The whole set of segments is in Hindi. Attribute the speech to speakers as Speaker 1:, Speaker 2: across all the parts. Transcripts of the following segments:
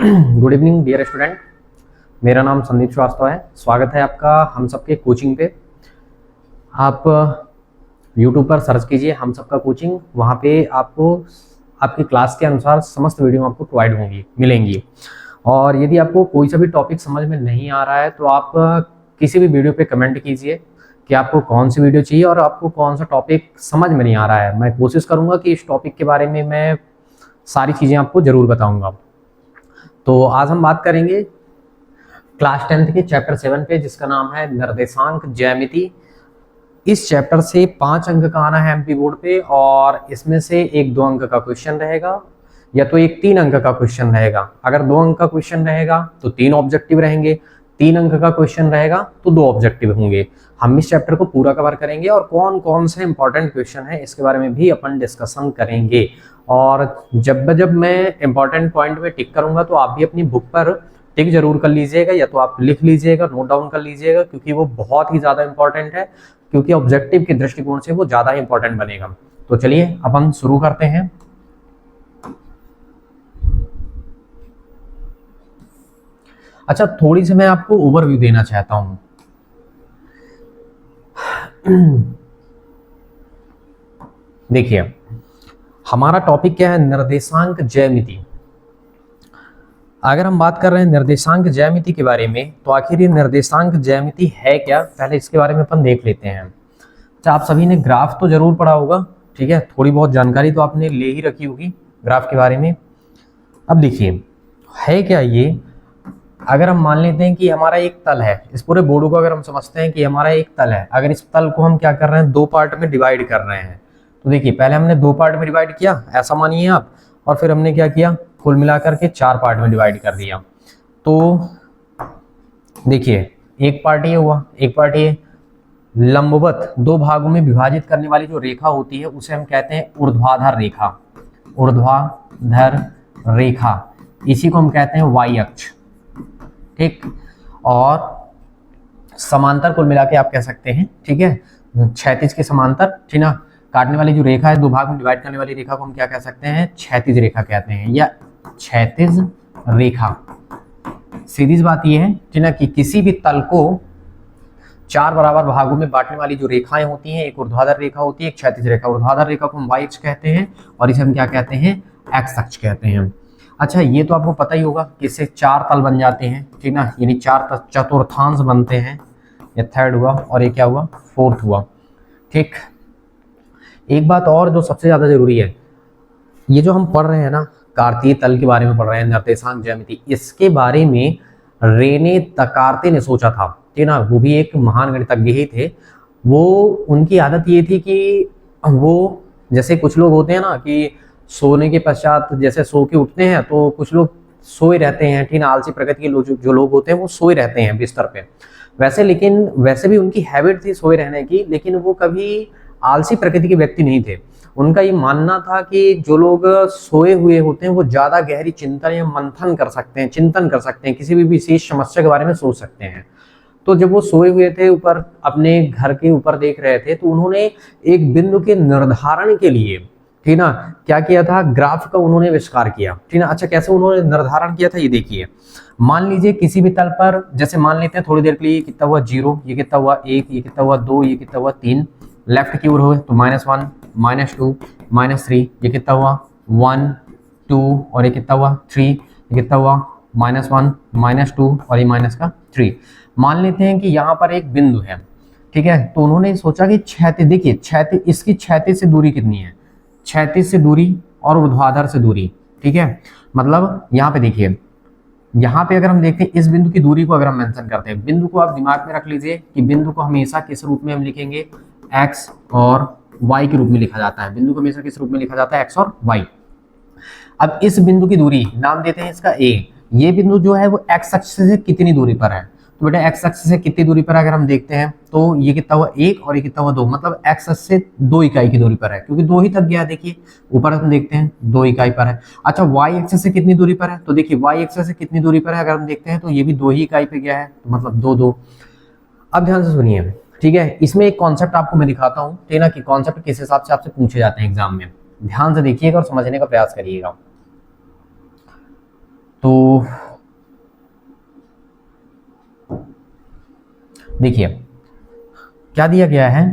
Speaker 1: Good evening dear student. मेरा नाम संदीप श्रीवास्तव है। स्वागत है आपका हम सबके कोचिंग पे। आप यूट्यूब पर सर्च कीजिए हम सबका कोचिंग, वहाँ पे आपको आपकी क्लास के अनुसार समस्त वीडियो आपको प्रोवाइड होंगी मिलेंगी। और यदि आपको कोई सा भी टॉपिक समझ में नहीं आ रहा है तो आप किसी भी वीडियो पे कमेंट कीजिए कि आपको कौन सी वीडियो चाहिए और आपको कौन सा टॉपिक समझ में नहीं आ रहा है। मैं कोशिश करूँगा कि इस टॉपिक के बारे में मैं सारी चीज़ें आपको ज़रूर बताऊँगा। तो आज हम बात करेंगे क्लास 10th के चैप्टर 7 पे, जिसका नाम है निर्देशांक ज्यामिति। इस चैप्टर से 5 अंक का आना है एमपी बोर्ड पे, और इसमें से एक 2 अंक का क्वेश्चन रहेगा या तो एक 3 अंक का क्वेश्चन रहेगा। अगर 2 अंक का क्वेश्चन रहेगा तो 3 ऑब्जेक्टिव रहेंगे, 3 अंक का क्वेश्चन रहेगा तो 2 ऑब्जेक्टिव होंगे। हम इस चैप्टर को पूरा कवर करेंगे और कौन कौन से इंपॉर्टेंट क्वेश्चन है इसके बारे में भी अपन डिस्कशन करेंगे। और जब मैं इंपॉर्टेंट पॉइंट में टिक करूंगा तो आप भी अपनी बुक पर टिक जरूर कर लीजिएगा, या तो आप लिख लीजिएगा, नोट डाउन कर लीजिएगा, क्योंकि वो बहुत ही ज़्यादा इंपॉर्टेंट है, क्योंकि ऑब्जेक्टिव के दृष्टिकोण से वो ज़्यादा इंपॉर्टेंट बनेगा। तो चलिए अपन शुरू करते हैं। अच्छा, थोड़ी सी मैं आपको ओवरव्यू देना चाहता हूं। देखिए, हमारा टॉपिक क्या है? निर्देशांक ज्यामिति। अगर हम बात कर रहे हैं निर्देशांक ज्यामिति के बारे में, तो आखिर ये निर्देशांक ज्यामिति है क्या, पहले इसके बारे में अपन देख लेते हैं। अच्छा, आप सभी ने ग्राफ तो जरूर पढ़ा होगा, ठीक है, थोड़ी बहुत जानकारी तो आपने ले ही रखी होगी ग्राफ के बारे में। अब देखिए, है क्या ये? अगर हम मान लेते हैं कि हमारा एक तल है, इस पूरे बोर्ड को अगर हम समझते हैं कि हमारा एक तल है, अगर इस तल को हम क्या कर रहे हैं, 2 पार्ट में डिवाइड कर रहे हैं, तो देखिए पहले हमने 2 पार्ट में डिवाइड किया, ऐसा मानिए आप, और फिर हमने क्या किया, कुल मिलाकर के 4 पार्ट में डिवाइड कर दिया। तो देखिए, एक पार्ट ये हुआ, एक पार्ट ये। लंबवत 2 भागों में विभाजित करने वाली जो रेखा होती है उसे हम कहते हैं ऊर्ध्वाधर रेखा। ऊर्ध्वाधर रेखा, इसी को हम कहते हैं वाई अक्ष, ठीक। और समांतर कुल मिला के आप कह सकते हैं, ठीक है, क्षैतिज के समांतर, ठीक ना। काटने वाली जो रेखा है, 2 भाग में डिवाइड करने वाली रेखा को हम क्या कह सकते हैं? क्षैतिज रेखा कहते हैं, या क्षैतिज रेखा। सीधी सी बात यह है, ठीक ना, कि किसी भी तल को 4 बराबर भागों में बांटने वाली जो रेखाएं होती हैं, एक ऊर्ध्वाधर रेखा होती है, एक क्षैतिज रेखा। ऊर्ध्वाधर रेखा को हम वाई अक्ष कहते हैं और इसे हम क्या कहते हैं? एक्स अक्ष कहते हैं। अच्छा, ये तो आपको पता ही होगा कि इससे 4 तल बन जाते हैं, ठीक ना, यानी 4 चतुर्थांश बनते हैं। ये थर्ड हुआ और ये क्या हुआ? फोर्थ हुआ, ठीक। एक बात और जो सबसे ज्यादा जरूरी है, ये जो हम पढ़ रहे हैं ना, कार्तीय तल के बारे में पढ़ रहे हैं, निर्देशांक ज्यामिति, इसके बारे में रेने तकारते ने सोचा था, ठीक ना। वो भी एक महान गणितज्ञ ही थे। वो उनकी आदत ये थी कि वो, जैसे कुछ लोग होते हैं ना कि सोने के पश्चात जैसे सो के उठते हैं, तो कुछ लोग सोए रहते हैं, ठीक ना, आलसी प्रकृति के लोग जो लोग होते हैं वो सोए रहते हैं बिस्तर पे। वैसे भी उनकी हैबिट थी सोए रहने की, लेकिन वो कभी आलसी प्रकृति के व्यक्ति नहीं थे। उनका ये मानना था कि जो लोग सोए हुए होते हैं वो ज्यादा गहरी चिंतन या मंथन कर सकते हैं, चिंतन कर सकते हैं, किसी भी विशेष समस्या के बारे में सोच सकते हैं। तो जब वो सोए हुए थे, ऊपर अपने घर के ऊपर देख रहे थे, तो उन्होंने एक बिंदु के निर्धारण के लिए, ठीक ना, क्या किया था? ग्राफ का उन्होंने आविष्कार किया, ठीक ना। अच्छा, कैसे उन्होंने निर्धारण किया था ये देखिए। मान लीजिए किसी भी तल पर, जैसे मान लेते हैं थोड़ी देर के लिए, ये कितना हुआ 0, ये कितना हुआ 1, ये कितना हुआ 2, ये कितना हुआ 3, लेफ्ट की ओर हो तो -1, -2, -3, ये कितना हुआ 1, 2, और ये कितना हुआ 3, ये कितना हुआ -1, -2 और ये -3। मान लेते हैं कि यहाँ पर एक बिंदु है, ठीक है। तो उन्होंने सोचा कि क्षैतिज, देखिए क्षैतिज, इसकी क्षैतिज से दूरी कितनी है? क्षैतिज से दूरी और ऊर्ध्वाधर से दूरी, ठीक है। मतलब यहाँ पे देखिए, यहाँ पे अगर हम देखते हैं इस बिंदु की दूरी को अगर हम मेंशन करते हैं, बिंदु को आप दिमाग में रख लीजिए कि बिंदु को हमेशा किस रूप में हम लिखेंगे? x और y के रूप में लिखा जाता है। बिंदु को हमेशा किस रूप में लिखा जाता है? x और y। अब इस बिंदु की दूरी नाम देते हैं इसका a। ये बिंदु जो है वो x अक्ष से कितनी दूरी पर है? तो बेटा x अक्ष से कितनी दूरी पर अगर हम देखते हैं तो ये कितना हुआ 1 और ये कितना हुआ 2, मतलब x अक्ष से 2 इकाई की दूरी पर है, क्योंकि 2 ही तक गया। देखिए ऊपर हम देखते हैं 2 इकाई पर है। अच्छा, y अक्ष से कितनी दूरी पर है? तो देखिए y अक्ष से कितनी दूरी पर है अगर हम देखते हैं तो ये भी 2 ही इकाई पे गया है, तो मतलब 2 2। अब ध्यान से सुनिए, ठीक है, इसमें एक कॉन्सेप्ट आपको मैं दिखाता हूँ, ठीक है ना, कि कॉन्सेप्ट किस हिसाब से आपसे पूछे जाते हैं एग्जाम में। ध्यान से देखिएगा और समझने का प्रयास करिएगा। तो देखिए क्या दिया गया है,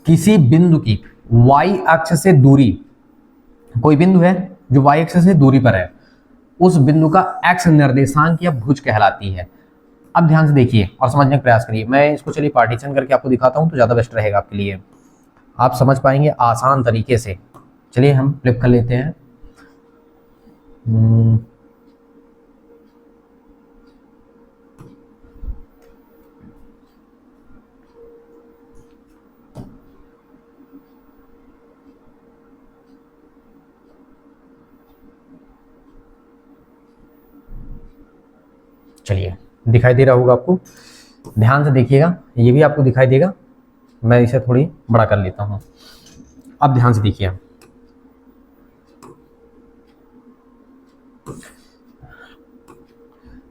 Speaker 1: किसी बिंदु की y अक्ष से दूरी, कोई बिंदु है जो y अक्ष से दूरी पर है, उस बिंदु का x निर्देशांक या भुज कहलाती है। अब ध्यान से देखिए और समझने का प्रयास करिए। मैं इसको चलिए पार्टीशन करके आपको दिखाता हूं तो ज्यादा बेस्ट रहेगा आपके लिए, आप समझ पाएंगे आसान तरीके से। चलिए हम फ्लिप कर लेते हैं। चलिए दिखाई दे रहा होगा आपको, ध्यान से देखिएगा, ये भी आपको दिखाई देगा। मैं इसे थोड़ी बड़ा कर लेता हूं। अब ध्यान से देखिए,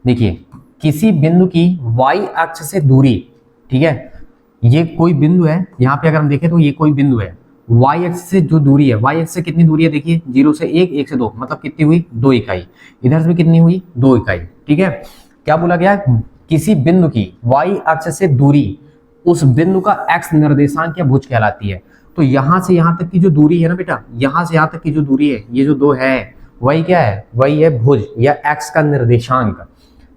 Speaker 1: देखिए किसी बिंदु की y अक्ष से दूरी, ठीक है, ये कोई बिंदु है, यहाँ पे अगर हम देखें तो ये कोई बिंदु है, y अक्ष से जो दूरी है, y अक्ष से कितनी दूरी है, देखिए 0 से 1, 1 से 2, मतलब कितनी हुई 2 इकाई, इधर से भी कितनी हुई 2 इकाई, ठीक है। क्या बोला गया, किसी बिंदु की y अक्ष से दूरी उस बिंदु का x निर्देशांक या भुज कहलाती है। तो यहां से यहां तक की जो दूरी है ना बेटा, यहां से यहां तक की जो दूरी है, ये जो 2 है वही क्या है, वही है भुज या x का निर्देशांक।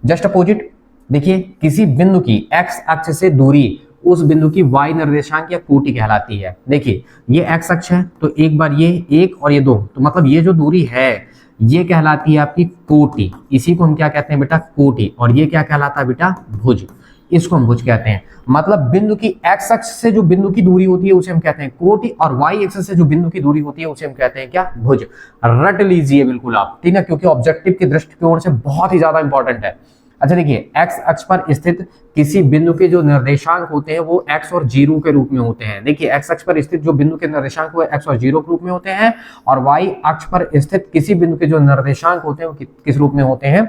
Speaker 1: जस्ट अपोजिट देखिए, किसी बिंदु की x अक्ष से दूरी उस बिंदु की y निर्देशांक या कोटि कहलाती है। देखिए ये x अक्ष है तो एक बार ये 1 और ये 2, तो मतलब ये जो दूरी है ये कहलाती है आपकी कोटि, इसी को हम क्या कहते हैं बेटा, कोटि। और ये क्या कहलाता है बेटा, भुज, इसको हम भुज कहते हैं। मतलब बिंदु की x अक्ष से जो बिंदु की दूरी होती है उसे हम कहते हैं कोटि, और y अक्ष से जो बिंदु की दूरी होती है उसे हम कहते हैं क्या, भुज। रट लीजिए बिल्कुल आप, ठीक है, क्योंकि ऑब्जेक्टिव की दृष्टिकोण से बहुत ही ज्यादा इंपॉर्टेंट है। अच्छा देखिए, x अक्ष पर स्थित किसी बिंदु के जो निर्देशांक होते हैं वो x और 0 के रूप में होते हैं। देखिए x अक्ष पर स्थित जो बिंदु के निर्देशांक वो x और 0 के रूप में होते हैं, और y अक्ष पर स्थित किसी बिंदु के जो निर्देशांक होते हैं वो किस रूप में होते हैं,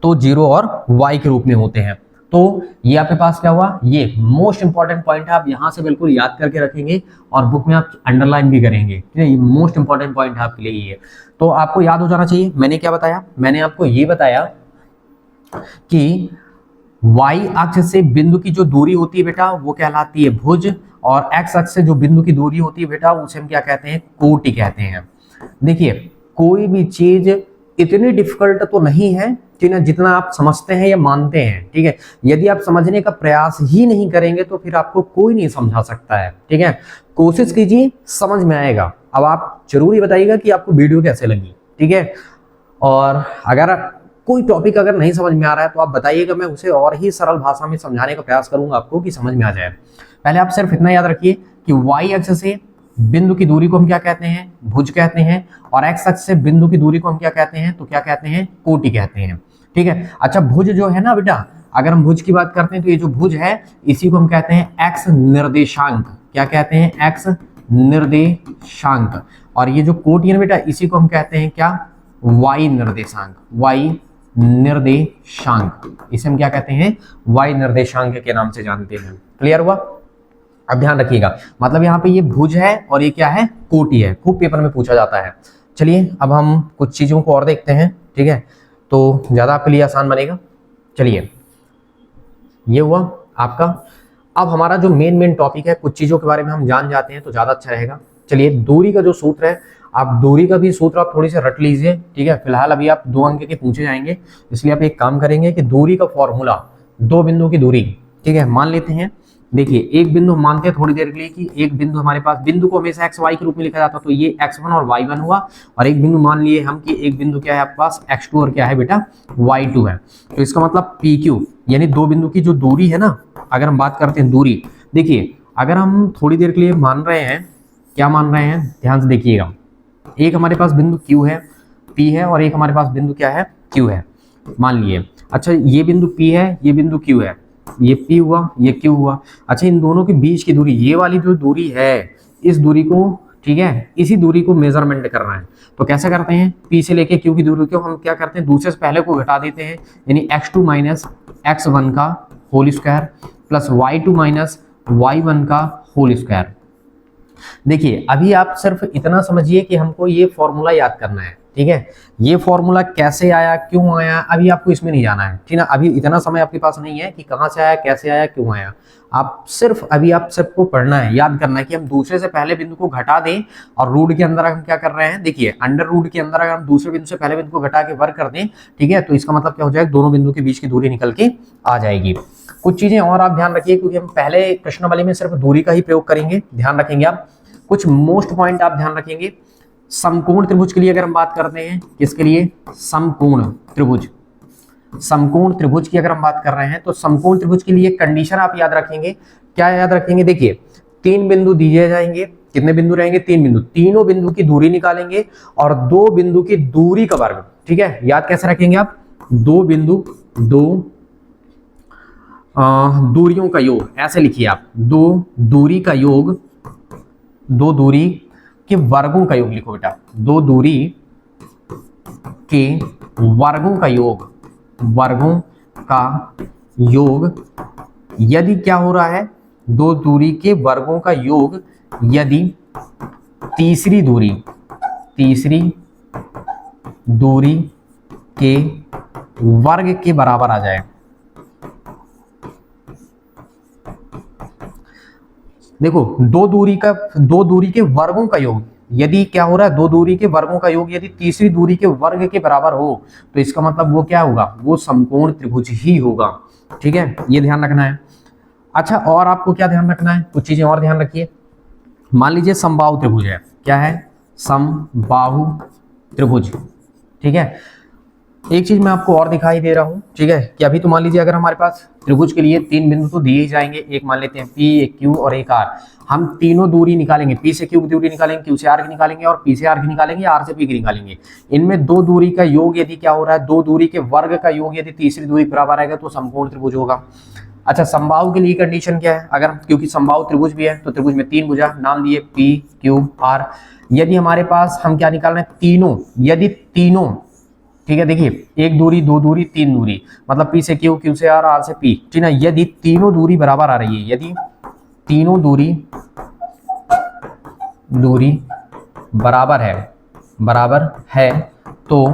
Speaker 1: तो 0 और y के रूप में होते हैं। तो ये आपके पास क्या हुआ, ये मोस्ट इंपॉर्टेंट पॉइंट है, आप यहां से बिल्कुल याद करके रखेंगे और बुक में आप अंडरलाइन भी करेंगे, ठीक है। ये मोस्ट इंपॉर्टेंट पॉइंट है आपके लिए, ये तो आपको याद हो जाना चाहिए। मैंने क्या बताया, मैंने आपको ये बताया कि y अक्ष से बिंदु की जो दूरी होती है बेटा वो कहलाती है भुज, और x अक्ष से जो बिंदु की दूरी होती है बेटा उसे हम क्या कहते हैं, कोटि कहते हैं। देखिए कोई भी चीज इतनी डिफिकल्ट तो नहीं है, ठीक है, जितना आप समझते हैं या मानते हैं, ठीक है। यदि आप समझने का प्रयास ही नहीं करेंगे तो फिर आपको कोई नहीं समझा सकता है, ठीक है। कोशिश कीजिए, समझ में आएगा। अब आप जरूर बताइएगा कि आपको वीडियो कैसे लगी, ठीक है। और अगर कोई टॉपिक अगर नहीं समझ में आ रहा है तो आप बताइएगा, मैं उसे और ही सरल भाषा में समझाने का प्रयास करूंगा आपको कि समझ में आ जाए। पहले आप सिर्फ इतना याद रखिए कि y अक्ष से बिंदु की दूरी को हम क्या कहते हैं, भुज कहते हैं, और x अक्ष से बिंदु की दूरी को हम क्या कहते हैं, तो क्या कहते हैं, कोटि कहते हैं, ठीक है। अच्छा भुज जो है ना बेटा, अगर हम भुज की बात करते हैं तो ये जो भुज है इसी को हम कहते हैं x निर्देशांक, क्या कहते हैं, x निर्देशांक। और ये जो कोटि है ना बेटा, इसी को हम कहते हैं क्या, y निर्देशांक, y निर्देशांक, इसे हम क्या कहते हैं, y निर्देशांक के नाम से जानते हैं। क्लियर हुआ। अब ध्यान रखिएगा, मतलब यहाँ पे ये भुज है और ये क्या है, कोटि है, खूब पेपर में पूछा जाता है। चलिए अब हम कुछ चीजों को और देखते हैं, ठीक है, तो ज्यादा आपके लिए आसान बनेगा। चलिए ये हुआ आपका। अब हमारा जो मेन टॉपिक है, कुछ चीजों के बारे में हम जान जाते हैं तो ज्यादा अच्छा रहेगा। चलिए दूरी का जो सूत्र है, आप दूरी का भी सूत्र आप थोड़ी सी रट लीजिए, ठीक है। फिलहाल अभी आप 2 अंक के पूछे जाएंगे, इसलिए आप एक काम करेंगे कि दूरी का फॉर्मूला, 2 बिंदुओं की दूरी, ठीक है, मान लेते हैं। देखिए एक बिंदु मानते हैं थोड़ी देर के लिए कि एक बिंदु हमारे पास, बिंदु को हमेशा एक्स वाई के रूप में लिखा जाता है, तो ये x1 और y1 हुआ। और एक बिंदु मान लिए हम कि एक बिंदु क्या है आपके पास, x2 और क्या है बेटा, y2 है। तो इसका मतलब PQ यानी 2 बिंदु की जो दूरी है ना, अगर हम बात करते हैं दूरी, देखिए अगर हम थोड़ी देर के लिए मान रहे हैं, क्या मान रहे हैं, ध्यान से देखिएगा। एक हमारे पास बिंदु Q है, P है, और एक हमारे पास बिंदु क्या है, Q है, मान लिए। अच्छा ये बिंदु P है, ये बिंदु Q है, ये P हुआ, ये Q हुआ। अच्छा इन दोनों के बीच की दूरी, ये वाली जो दूरी है, इस दूरी को, ठीक है, इसी दूरी को मेजरमेंट करना है। तो कैसे करते हैं, P से लेके Q की दूरी को हम क्या करते हैं, दूसरे से पहले को घटा देते हैं, यानी x2 माइनस x1 का whole square plus y2 minus y1 का होल स्क्वायर। देखिए अभी आप सिर्फ इतना समझिए कि हमको ये फॉर्मूला याद करना है, ठीक है। ये फॉर्मूला कैसे आया, क्यों आया, अभी आपको इसमें नहीं जाना है, ठीक ना। अभी इतना समय आपके पास नहीं है कि कहां से आया, कैसे आया, क्यों आया। आप सिर्फ अभी आप सबको पढ़ना है, याद करना है कि हम दूसरे से पहले बिंदु को घटा दें और रूट के अंदर हम क्या कर रहे हैं, देखिए अंडर रूट के अंदर अगर हम दूसरे बिंदु से पहले बिंदु को घटा के वर्ग कर दें, ठीक है, तो इसका मतलब क्या हो जाएगा, दोनों बिंदु के बीच की दूरी निकल के आ जाएगी। कुछ चीजें और आप ध्यान रखिए, क्योंकि हम पहले प्रश्नावली में सिर्फ दूरी का ही प्रयोग करेंगे, ध्यान रखेंगे आप। कुछ मोस्ट पॉइंट आप ध्यान रखेंगे। समकोण त्रिभुज के लिए अगर हम बात करते हैं, किसके लिए, समकोण त्रिभुज, समकोण त्रिभुज की अगर हम बात कर रहे हैं तो समकोण त्रिभुज के लिए कंडीशन आप याद रखेंगे। क्या याद रखेंगे, देखिए 3 बिंदु दिए जाएंगे, कितने बिंदु रहेंगे, 3 बिंदु, तीनों बिंदु की दूरी निकालेंगे और 2 बिंदु की दूरी का वर्ग, ठीक है। याद कैसे रखेंगे आप, 2 बिंदु, 2 दूरियों का योग, ऐसे लिखिए आप, 2 दूरी का योग, 2 दूरी के वर्गों का योग लिखो बेटा, 2 दूरी के वर्गों का योग, वर्गों का योग यदि क्या हो रहा है, 2 दूरी के वर्गों का योग यदि तीसरी दूरी के वर्ग के बराबर आ जाए। देखो 2 दूरी के वर्गों का योग यदि क्या हो रहा है, 2 दूरी के वर्गों का योग यदि तीसरी दूरी के वर्ग के बराबर हो, तो इसका मतलब वो क्या होगा, वो समकोण त्रिभुज ही होगा, ठीक है, ये ध्यान रखना है। अच्छा और आपको क्या ध्यान रखना है, कुछ चीजें और ध्यान रखिए। मान लीजिए समबाहु त्रिभुज है, क्या है, समबाहु त्रिभुज, ठीक है। एक चीज मैं आपको और दिखाई दे रहा हूं, ठीक है, कि अभी तो मान लीजिए अगर हमारे पास त्रिभुज के लिए 3 बिंदु तो दिए ही जाएंगे, एक मान लेते हैं P, एक Q और एक R। हम तीनों दूरी निकालेंगे, P से Q की दूरी निकालेंगे, Q से R की निकालेंगे और P से R की निकालेंगे, R से P की निकालेंगे। इनमें 2 दूरी का योग यदि क्या हो रहा है, 2 दूरी के वर्ग का योग यदि तीसरी दूरी के बराबर आएगा तो समकोण त्रिभुज होगा। अच्छा समबाहु के लिए कंडीशन क्या है, अगर क्योंकि समबाहु त्रिभुज भी है तो त्रिभुज में 3 भुजा, नाम दिए P, Q, R। यदि हमारे पास हम क्या निकाल रहे हैं, तीनों, यदि तीनों, ठीक है, देखिए 1 दूरी, 2 दूरी, 3 दूरी, मतलब P से Q, Q से R, R से P, ठीक है। यदि तीनों दूरी बराबर आ रही है, यदि तीनों दूरी बराबर है तो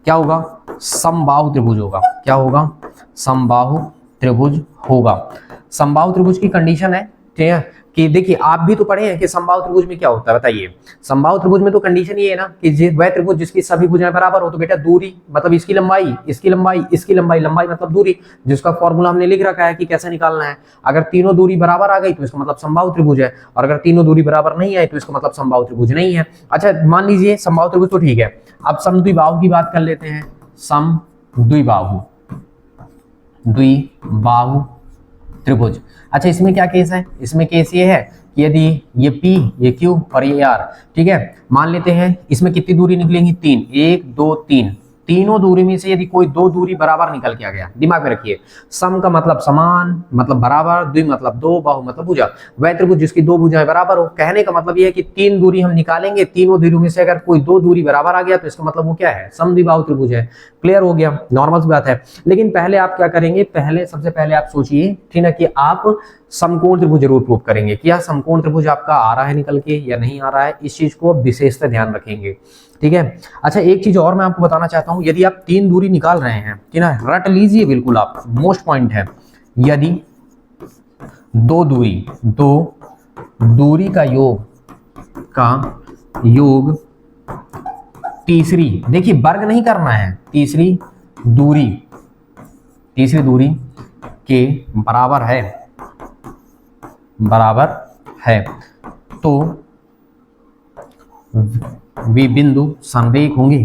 Speaker 1: क्या होगा, समबाहु त्रिभुज होगा। क्या होगा, समबाहु त्रिभुज होगा। समबाहु त्रिभुज की कंडीशन है, ठीक है, कि देखिए आप भी तो पढ़े हैं कि समबाहु त्रिभुज में क्या होता है, बताइए। समबाहु त्रिभुज में तो कंडीशन ये है ना कि वह त्रिभुज जिसकी सभी भुजाएं बराबर हो, तो बेटा दूरी मतलब इसकी लंबाई, इसकी लंबाई, इसकी लंबाई, लंबाई मतलब दूरी, जिसका फॉर्मूला हमने लिख रखा है कि कैसे निकालना है। अगर तीनों दूरी बराबर आ गई तो इसका मतलब समबाहु त्रिभुज है, और अगर तीनों दूरी बराबर नहीं आई तो इसका मतलब समबाहु त्रिभुज नहीं है। अच्छा मान लीजिए समबाहु त्रिभुज तो ठीक है, अब समद्विबाहु की बात कर लेते हैं। समद्विबाहु, द्विबाहु त्रिभुज। अच्छा इसमें क्या केस है, इसमें केस ये है कि यदि ये P, ये Q और ये R, ठीक है, मान लेते हैं इसमें कितनी दूरी निकलेंगी, 3, 1 2 3, तीनों दूरी में से यदि कोई 2 दूरी बराबर निकल के आ गया, दिमाग में रखिए, सम का मतलब समान मतलब बराबर, द्वि मतलब 2, बाहु मतलब भुजा, वह त्रिभुज जिसकी 2 भुजाएं बराबर हो। कहने का मतलब यह है कि 3 दूरी हम निकालेंगे, तीनों दूरी में से अगर कोई 2 दूरी बराबर आ गया तो इसका मतलब वो क्या है, समद्विबाहु त्रिभुज है। क्लियर हो गया, नॉर्मल सी बात है। लेकिन पहले आप क्या करेंगे, सबसे पहले आप सोचिए, ठीक है, कि आप समकोण त्रिभुज जरूर प्रूव करेंगे। क्या समकोण त्रिभुज आपका आ रहा है निकल के या नहीं आ रहा है, इस चीज को विशेषता ध्यान रखेंगे, ठीक है। अच्छा एक चीज और मैं आपको बताना चाहता हूं, यदि आप 3 दूरी निकाल रहे हैं, ठीक है, रट लीजिए बिल्कुल आप, मोस्ट पॉइंट है, यदि 2 दूरी का योग तीसरी, देखिए वर्ग नहीं करना है, तीसरी दूरी के बराबर है तो वे बिंदु संरेख होंगे,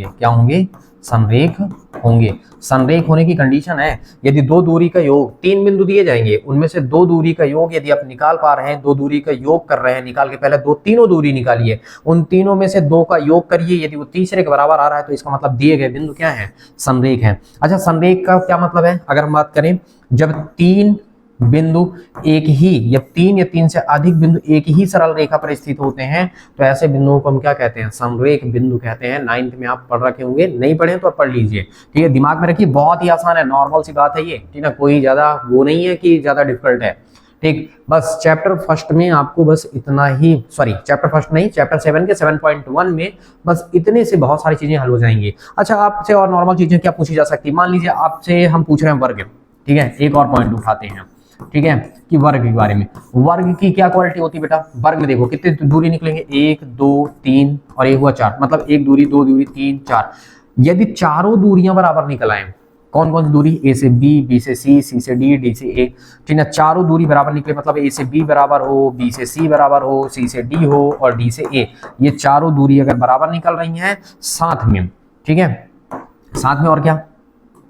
Speaker 1: क्या होंगे, संरेख होंगे। संरेख होने की कंडीशन है, यदि 2 दूरी का योग, 3 बिंदु दिए जाएंगे, उनमें से 2 दूरी का योग यदि आप निकाल पा रहे हैं, 2 दूरी का योग कर रहे हैं, निकाल के पहले तीनों दूरी निकालिए, उन तीनों में से 2 का योग करिए, यदि वो तीसरे के बराबर आ रहा है तो इसका मतलब दिए गए बिंदु क्या है, संरेख है। अच्छा संरेख का क्या मतलब है, अगर हम बात करें, जब 3 बिंदु एक ही या 3 से अधिक बिंदु एक ही सरल रेखा पर स्थित होते हैं तो ऐसे बिंदुओं को हम क्या कहते हैं, संरेख बिंदु कहते हैं। 9th में आप पढ़ रखे होंगे, नहीं पढ़े तो आप पढ़ लीजिए, ठीक है, दिमाग में रखिए, बहुत ही आसान है, नॉर्मल सी बात है ये, ठीक है, कोई ज्यादा वो नहीं है कि ज्यादा डिफिकल्ट है, ठीक, बस चैप्टर फर्स्ट में आपको बस इतना ही, सॉरी चैप्टर फर्स्ट नहीं, चैप्टर 7 के 7.1 में बस इतने से बहुत सारी चीजें हल हो जाएंगी। अच्छा, आपसे और नॉर्मल चीजें क्या पूछी जा सकती है, मान लीजिए आपसे हम पूछ रहे हैं वर्ग, ठीक है, एक और पॉइंट उठाते हैं, ठीक है, कि वर्ग के बारे में। वर्ग की क्या क्वालिटी होती है बेटा, वर्ग में देखो कितने दूरी निकलेंगे, 1 2 3 और एक हुआ 4, मतलब एक दूरी, दो दूरी, 3 4। यदि चारों दूरियां बराबर निकल आए, कौन कौन सी दूरी, ए से बी, बी से सी, सी से डी, डी से ए, ठीक है, चारों दूरी बराबर निकले, मतलब ए से बी बराबर हो, बी से सी बराबर हो, सी से डी हो और डी से ए, ये चारों दूरी अगर बराबर निकल रही हैं साथ में, ठीक है, साथ में और क्या,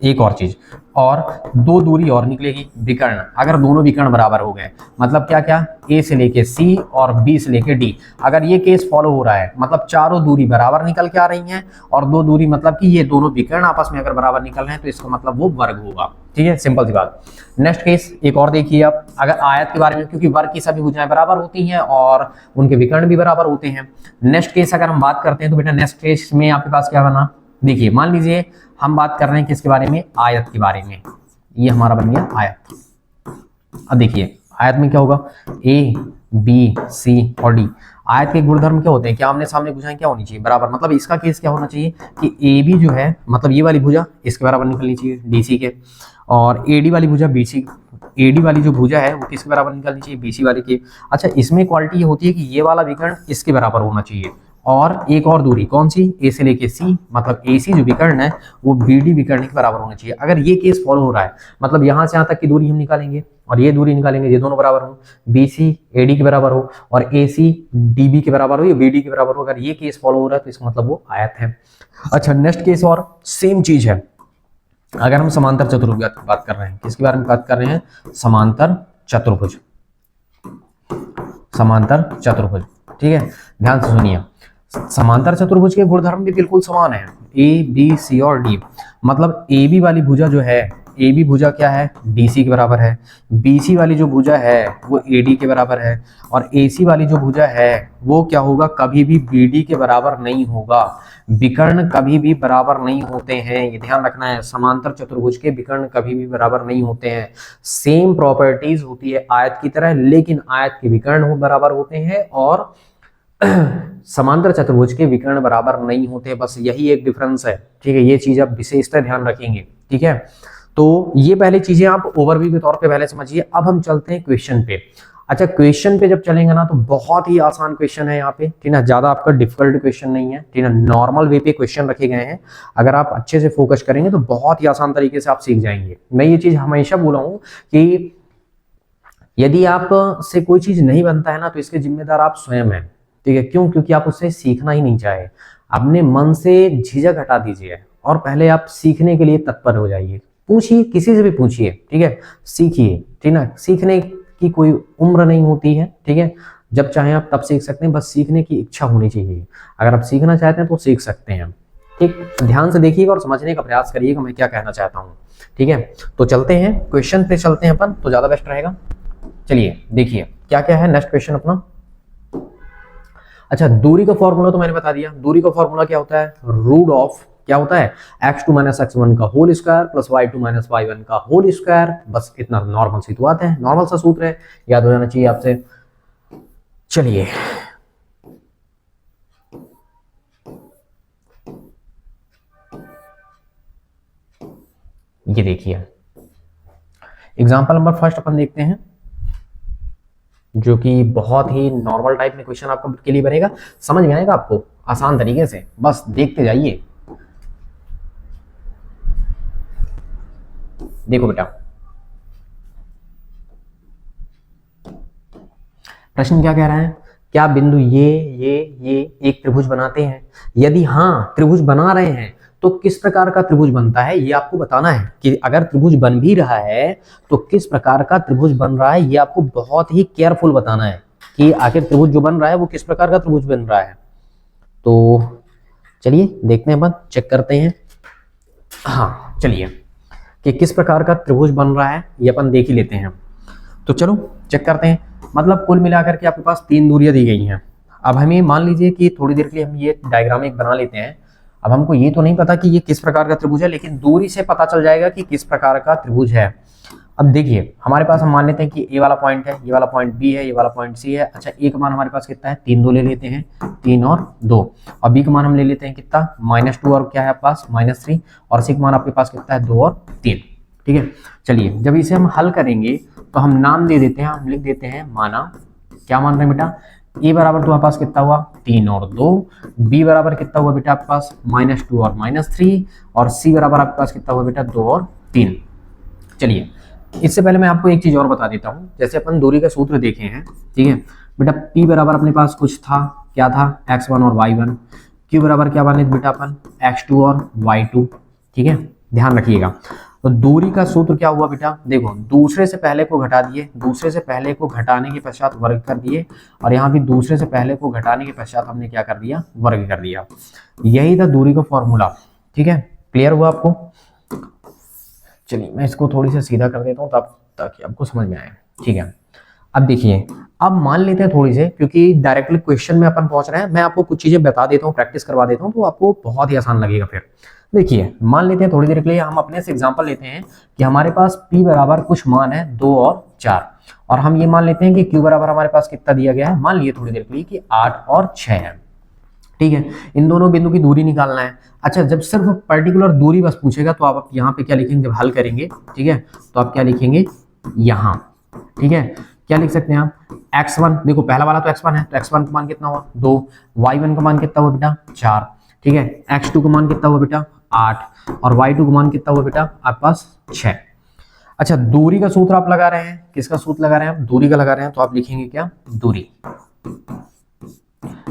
Speaker 1: एक और चीज, और दो दूरी और निकलेगी, विकर्ण, अगर दोनों विकर्ण बराबर हो गए, मतलब क्या क्या, ए से लेके सी और बी से लेके डी, अगर ये केस फॉलो हो रहा है, मतलब चारों दूरी बराबर निकल के आ रही हैं, और दो दूरी मतलब कि ये दोनों विकर्ण आपस में अगर बराबर निकल रहे हैं, तो इसका मतलब वो वर्ग होगा, ठीक है, सिंपल सी बात। नेक्स्ट केस एक और देखिए आप, अगर आयत के बारे में, क्योंकि वर्ग की सभी भुजाएं बराबर होती हैं और उनके विकर्ण भी बराबर होते हैं। नेक्स्ट केस अगर हम बात करते हैं तो बेटा नेक्स्ट केस में आपके पास क्या बना, देखिए मान लीजिए हम बात कर रहे हैं किसके बारे में, आयत के बारे में, ये हमारा बन गया आयत। अब देखिए आयत में क्या होगा, ए बी सी और डी, आयत के गुणधर्म क्या होते हैं, क्या आमने सामने भुजाएं क्या होनी चाहिए, बराबर, मतलब इसका केस क्या होना चाहिए कि ए बी जो है, मतलब ये वाली भुजा इसके बराबर निकलनी चाहिए डीसी के, और एडी वाली भुजा बीसी, एडी वाली जो भुजा है वो किसके बराबर निकलनी चाहिए, बीसी वाली के। अच्छा, इसमें क्वालिटी ये होती है कि ये वाला विकर्ण इसके बराबर होना चाहिए, और एक और दूरी कौन सी, ए से लेके सी, मतलब ए सी जो विकर्ण है वो बी डी विकर्ण के बराबर होना चाहिए। अगर ये केस फॉलो हो रहा है, मतलब यहाँ से यहाँ तक की दूरी हम निकालेंगे और ये दूरी निकालेंगे, ये दोनों बराबर हो, बी सी ए डी के बराबर हो और ए सी डी बी के बराबर हो या बी डी के बराबर हो, अगर ये केस फॉलो हो रहा है तो इसका मतलब वो आयत है। अच्छा, नेक्स्ट केस और सेम चीज है, अगर हम समांतर चतुर्भुज की बात कर रहे हैं, किसके बारे में बात कर रहे हैं, समांतर चतुर्भुज, समांतर चतुर्भुज, ठीक है, ध्यान से सुनिए, समांतर चतुर्भुज के गुणधर्म भी बिल्कुल समान है, ए बी सी और डी, मतलब ए बी वाली भुजा जो है, ए बी भुजा क्या है, डी सी के बराबर है, बी सी वाली जो भुजा है वो ए डी के बराबर है, और ए सी वाली जो भुजा है वो क्या होगा, कभी भी बी डी के बराबर नहीं होगा, विकर्ण कभी भी बराबर नहीं होते हैं, ये ध्यान रखना है, समांतर चतुर्भुज के विकर्ण कभी भी बराबर नहीं होते हैं, सेम प्रॉपर्टीज होती है आयत की तरह, लेकिन आयत के विकर्ण बराबर होते हैं और समांतर चतुर्भुज के विकर्ण बराबर नहीं होते, बस यही एक डिफरेंस है, ठीक है, ये चीज आप विशेषतः ध्यान रखेंगे, ठीक है। तो ये पहले चीजें आप ओवरव्यू के तौर पे पहले समझिए। अब हम चलते हैं क्वेश्चन पे। अच्छा, क्वेश्चन पे जब चलेंगे ना तो बहुत ही आसान क्वेश्चन है यहाँ पे, ठीक है, ज्यादा आपका डिफिकल्ट क्वेश्चन नहीं है, ठीक है, नॉर्मल वे पे क्वेश्चन रखे गए हैं, अगर आप अच्छे से फोकस करेंगे तो बहुत ही आसान तरीके से आप सीख जाएंगे। मैं ये चीज हमेशा बोला हूँ कि यदि आप से कोई चीज नहीं बनता है ना तो इसके जिम्मेदार आप स्वयं हैं, ठीक है, क्यों, क्योंकि आप उससे सीखना ही नहीं चाहे, अपने मन से झिझक हटा दीजिए और पहले आप सीखने के लिए तत्पर हो जाइए, पूछिए, किसी से भी पूछिए, ठीक है, सीखिए, ठीक ना, सीखने की कोई उम्र नहीं होती है, ठीक है, जब चाहे आप तब सीख सकते हैं, बस सीखने की इच्छा होनी चाहिए, अगर आप सीखना चाहते हैं तो सीख सकते हैं, ठीक, ध्यान से देखिएगा और समझने का प्रयास करिएगा मैं क्या कहना चाहता हूँ, ठीक है। तो चलते हैं क्वेश्चन पे, चलते हैं अपन, तो ज्यादा बेस्ट रहेगा। चलिए देखिए क्या क्या है नेक्स्ट क्वेश्चन अपना। अच्छा, दूरी का फॉर्मूला तो मैंने बता दिया, दूरी का फॉर्मूला क्या होता है, रूट ऑफ क्या होता है, x2 माइनस x1 का whole square plus y2 minus y1 का होल स्क्वायर, बस इतना नॉर्मल सी तो बात है, नॉर्मल सा सूत्र है, याद हो जाना चाहिए आपसे। चलिए ये देखिए एग्जांपल नंबर फर्स्ट अपन देखते हैं, जो कि बहुत ही नॉर्मल टाइप में क्वेश्चन आपको के लिए बनेगा, समझ में आएगा आपको आसान तरीके से, बस देखते जाइए। देखो बेटा, प्रश्न क्या कह रहा है, क्या बिंदु ये एक त्रिभुज बनाते हैं, यदि हाँ त्रिभुज बना रहे हैं तो किस प्रकार का त्रिभुज बनता है, ये आपको बताना है कि अगर त्रिभुज बन भी रहा है तो किस प्रकार का त्रिभुज बन रहा है, ये आपको बहुत ही केयरफुल बताना है कि आखिर त्रिभुज जो बन रहा है वो किस प्रकार का त्रिभुज बन रहा है। तो चलिए देखते हैं, अपन चेक करते हैं, हाँ चलिए, कि किस प्रकार का त्रिभुज बन रहा है ये अपन देख ही लेते हैं। तो चलो चेक करते हैं, मतलब कुल मिलाकर के आपके पास 3 दूरियां दी गई हैं। अब हमें मान लीजिए कि थोड़ी देर के लिए हम ये डायग्राम एक बना लेते हैं। अब हमको ये तो नहीं पता कि ये किस प्रकार का त्रिभुज है, लेकिन दूरी से पता चल जाएगा कि किस प्रकार का त्रिभुज है। अब देखिए हमारे पास हम मान लेते हैं कि ए वाला पॉइंट है, ये वाला पॉइंट बी है, ये वाला पॉइंट सी है। अच्छा ए का मान हमारे पास कितना है, 3 2 ले लेते हैं, 3 और 2। और बी का मान हम ले लेते हैं कितना, -2 और क्या है आपके पास -3। और सी का मान आपके पास कितना है, 2 और 3। ठीक है, चलिए जब इसे हम हल करेंगे तो हम नाम दे देते हैं, हम लिख देते हैं माना, क्या मान रहे हैं बेटा, ए बराबर तुम्हारे पास कितना हुआ 3 और 2, बी बराबर कितना हुआ बेटा आपके पास -2 और -3, और सी बराबर आपके पास कितना हुआ बेटा 2 और 3। चलिए इससे पहले मैं आपको एक चीज और बता देता हूं, जैसे अपन दूरी का सूत्र देखे हैं, ठीक है बेटा, P बराबर अपने पास कुछ था, क्या था, x1 और y1, Q बराबर क्या बने बेटा अपन x2 और y2। ठीक है, ध्यान रखिएगा। तो दूरी का सूत्र क्या हुआ बेटा, देखो दूसरे से पहले को घटा दिए, दूसरे से पहले को घटाने के पश्चात वर्ग कर दिए, और यहाँ भी दूसरे से पहले को घटाने के पश्चात हमने क्या कर दिया, वर्ग कर दिया। यही था दूरी का फॉर्मूला। ठीक है, क्लियर हुआ आपको। चलिए मैं इसको थोड़ी सी सीधा कर देता हूँ ताकि आपको समझ में आए। ठीक है, अब देखिए, अब मान लेते हैं थोड़ी से, क्योंकि डायरेक्टली क्वेश्चन में अपन पहुंच रहे हैं, मैं आपको कुछ चीजें बता देता हूँ, प्रैक्टिस करवा देता हूँ, तो आपको बहुत ही आसान लगेगा। फिर देखिए मान लेते हैं थोड़ी देर के लिए हम अपने से एग्जांपल लेते हैं कि हमारे पास P बराबर कुछ मान है 2 और 4, और हम ये मान लेते हैं कि Q बराबर हमारे पास कितना दिया गया है, मान लिए थोड़ी देर के लिए कि 8 और 6 है। ठीक है, इन दोनों बिंदु की दूरी निकालना है। अच्छा, जब सिर्फ पर्टिकुलर दूरी बस पूछेगा तो आप यहाँ पे क्या लिखेंगे, जब हल करेंगे, ठीक है, तो आप क्या लिखेंगे यहाँ। ठीक है, क्या लिख सकते हैं आप, x1, देखो पहला वाला तो x1 है, तो x1 का मान कितना हुआ 2, y1 का मान कितना हुआ बेटा 4, ठीक है, x2 का मान कितना हुआ बेटा 8, और y2 का मान कितना हुआ बेटा आपके पास 6। अच्छा, दूरी का सूत्र आप लगा रहे हैं, किसका सूत्र लगा रहे हैं आप, दूरी का लगा रहे हैं, तो आप लिखेंगे क्या, दूरी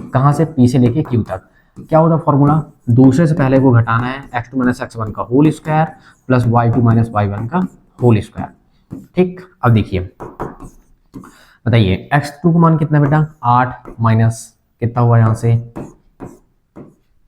Speaker 1: कहां से, P से लेके Q तक। क्या होता फॉर्मूला, दूसरे से पहले को घटाना है, x2 - x1 का whole square plus y2 - y1 का होल स्क्वायर। ठीक, अब देखिए बताइए x2 का मान कितना बेटा 8 माइनस कितना हुआ यहाँ से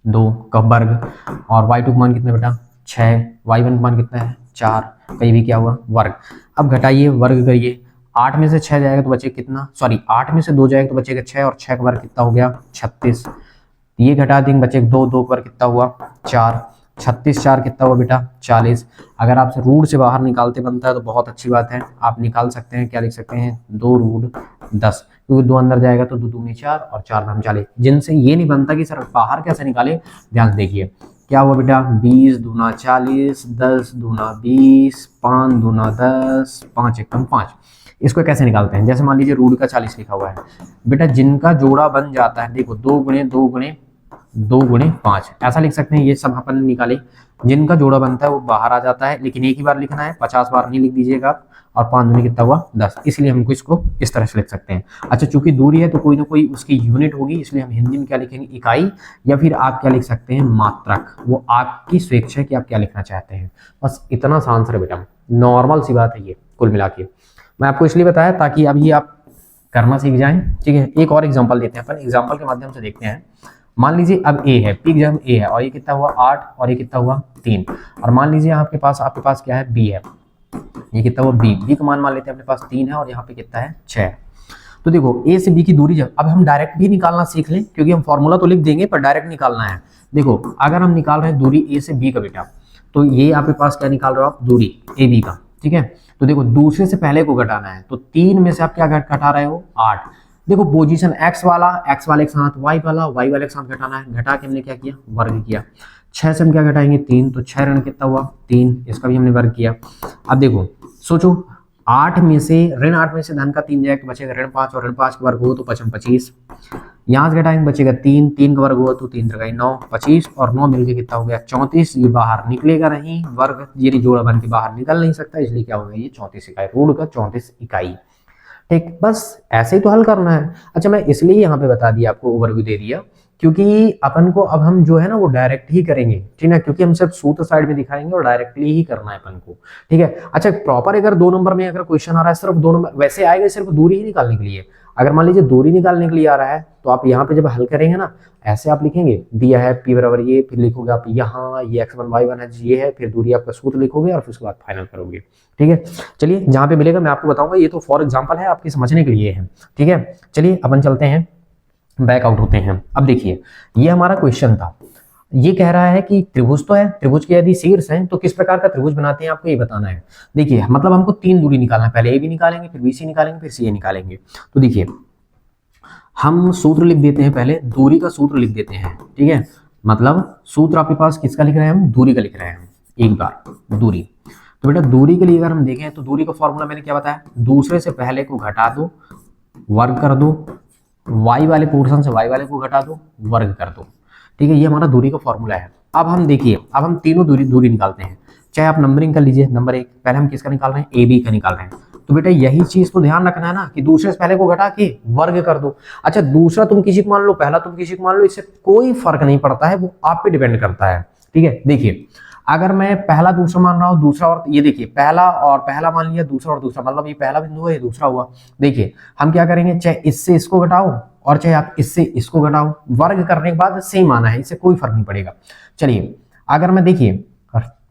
Speaker 1: 2 का वर्ग, और y2 का मान कितना बेटा 6, y1 का मान कितना है 4, कहीं भी क्या हुआ वर्ग। अब घटाइए, वर्ग करिए, 8 में से 6 जाएगा तो बचे कितना, सॉरी 8 में से 2 जाएगा तो बचेगा 6, और 6 का वर्ग कितना हो गया 36। ये घटा देंगे, बचे 2, 2 पर कितना हुआ 4, 36 4 कितना हुआ बेटा 40। अगर आपसे रूट से बाहर निकालते बनता है तो बहुत अच्छी बात है, आप निकाल सकते हैं, क्या लिख सकते हैं 2 रूट 10, क्योंकि 2 अंदर जाएगा तो 2 दूनी 4 और 4 दाम 40। जिनसे ये नहीं बनता कि सर बाहर कैसे निकाले, ध्यान से देखिए क्या हुआ बेटा 20 दूना 40, 10 दूना 20, 5 दूना 10, 5 एकम 5। इसको कैसे निकालते हैं, जैसे मान लीजिए रूट का 40 लिखा हुआ है बेटा, जिनका जोड़ा बन जाता है, देखो 2 गुणे 2 गुणे 2 गुणे 5, ऐसा लिख सकते हैं। ये सब अपन निकाले, जिनका जोड़ा बनता है वो बाहर आ जाता है, लेकिन एक ही बार लिखना है, 50 बार नहीं लिख दीजिएगा आप। और 5 दूनी कितना हुआ 10, इसलिए हमको इसको इस तरह से लिख सकते हैं। अच्छा, चूंकि दूरी है तो कोई ना कोई उसकी यूनिट होगी, इसलिए हम हिंदी में क्या लिखेंगे इकाई, या फिर आप क्या लिख सकते हैं मात्रक, वो आपकी स्वेच्छा है कि आप क्या लिखना चाहते हैं। बस इतना सा आंसर है बेटा, नॉर्मल सी बात है ये कुल मिला के। मैं आपको इसलिए बताया ताकि अभी आप करना सीख जाएं। ठीक है, एक और एग्जांपल लेते हैं अपन, एग्जांपल के माध्यम से देखते हैं। मान लीजिए अब ए है, पी एग्जाम ए है, और ये कितना हुआ 8, और ये कितना हुआ 3, और मान लीजिए आपके पास क्या है बी है, ये कितना हुआ बी का मान लेते हैं अपने पास 3 है, और यहाँ पे कितना है 6। तो देखो ए से बी की दूरी, जब अब हम डायरेक्ट भी निकालना सीख लें, क्योंकि हम फॉर्मूला तो लिख देंगे पर डायरेक्ट निकालना है। देखो अगर हम निकाल रहे हैं दूरी ए से बी का बेटा, तो ये आपके पास क्या निकाल रहे हो आप, दूरी ए बी का। ठीक है, तो देखो दूसरे से पहले को घटाना है, तो 3 में से आप क्या घटा रहे हो 8। देखो पोजीशन x वाले के साथ y वाले के साथ घटाना है, घटा के हमने क्या किया वर्ग किया। 6 से हम क्या घटाएंगे 3, तो 6 ऋण कितना हुआ 3, इसका भी हमने वर्ग किया। अब देखो सोचो 8 में से धन का 3 जाएगा तो बचेगा ऋण 5, और ऋण 5 का वर्ग हो तो 25, यहाँ से घटाएंगे बचेगा 3, 3 का वर्ग हुआ तो 3 3 9, 25, और 9 मिलके कितना हो गया 34। ये बाहर निकलेगा नहीं, वर्ग ये जोड़ा बन के बाहर निकल नहीं सकता, इसलिए क्या हो गया ये 34 इकाई, रूट का 34 इकाई। ठीक, बस ऐसे ही तो हल करना है। अच्छा, मैं इसलिए यहाँ पे बता दिया आपको, ओवरव्यू दे दिया, क्योंकि अपन को अब हम जो है ना वो डायरेक्ट ही करेंगे, ठीक है, क्योंकि हम सिर्फ सूत्र साइड में दिखाएंगे और डायरेक्टली ही करना है अपन को। ठीक है, अच्छा प्रॉपर अगर 2 नंबर में अगर क्वेश्चन आ रहा है, सिर्फ 2 नंबर वैसे आएगा सिर्फ दूरी ही निकालने के लिए। अगर मान लीजिए दूरी निकालने के लिए आ रहा है, तो आप यहाँ पे जब हल करेंगे ना, ऐसे आप लिखेंगे दिया है p बराबर ये, फिर लिखोगे आप यहाँ ये x1 y1 है ये है, फिर दूरी आपका सूत्र लिखोगे और फिर उसके बाद फाइनल करोगे। ठीक है, चलिए जहाँ पे मिलेगा मैं आपको बताऊंगा, ये तो फॉर एग्जाम्पल है आपके समझने के लिए है। ठीक है, चलिए अपन चलते हैं, बैक आउट होते हैं। अब देखिए ये हमारा क्वेश्चन था, ये कह रहा है कि त्रिभुज तो है, त्रिभुज के यदि शीर्ष हैं तो किस प्रकार का त्रिभुज बनाते हैं आपको ये बताना है। देखिए मतलब हमको 3 दूरी निकालना है, पहले ए बी निकालेंगे, फिर बीसी निकालेंगे, फिर सी ए निकालेंगे। तो देखिए हम सूत्र लिख देते हैं, पहले दूरी का सूत्र लिख देते हैं, ठीक है। मतलब सूत्र आपके पास किसका लिख रहे हैं हम, दूरी का लिख रहे हैं एक बार दूरी। तो बेटा दूरी के लिए अगर हम देखें तो दूरी का फॉर्मूला मैंने क्या बताया, दूसरे से पहले को घटा दो, वर्ग कर दो, y वाले पोर्शन से y वाले को घटा दो, वर्ग कर दो, ठीक है। ये हमारा दूरी का फॉर्मूला है। अब हम देखिए, अब हम तीनों दूरी निकालते हैं, चाहे आप नंबरिंग कर लीजिए। नंबर 1 पहले हम किसका निकाल रहे हैं, ए बी का निकाल रहे हैं। तो बेटा यही चीज तो ध्यान रखना है ना कि दूसरे से पहले को घटा के वर्ग कर दो। अच्छा दूसरा तुम किसी को मान लो, पहला तुम किसी को मान लो, इससे कोई फर्क नहीं पड़ता है, वो आप पे डिपेंड करता है, ठीक है। देखिए अगर मैं पहला दूसरा मान रहा हूँ, दूसरा और ये देखिए पहला और पहला मान लिया, दूसरा और दूसरा, मतलब ये पहला बिंदु है, ये दूसरा हुआ। देखिए हम क्या करेंगे, चाहे इससे इसको घटाओ और चाहे आप इससे इसको घटाओ, वर्ग करने के बाद सेम आना है, इससे कोई फर्क नहीं पड़ेगा। चलिए अगर मैं देखिए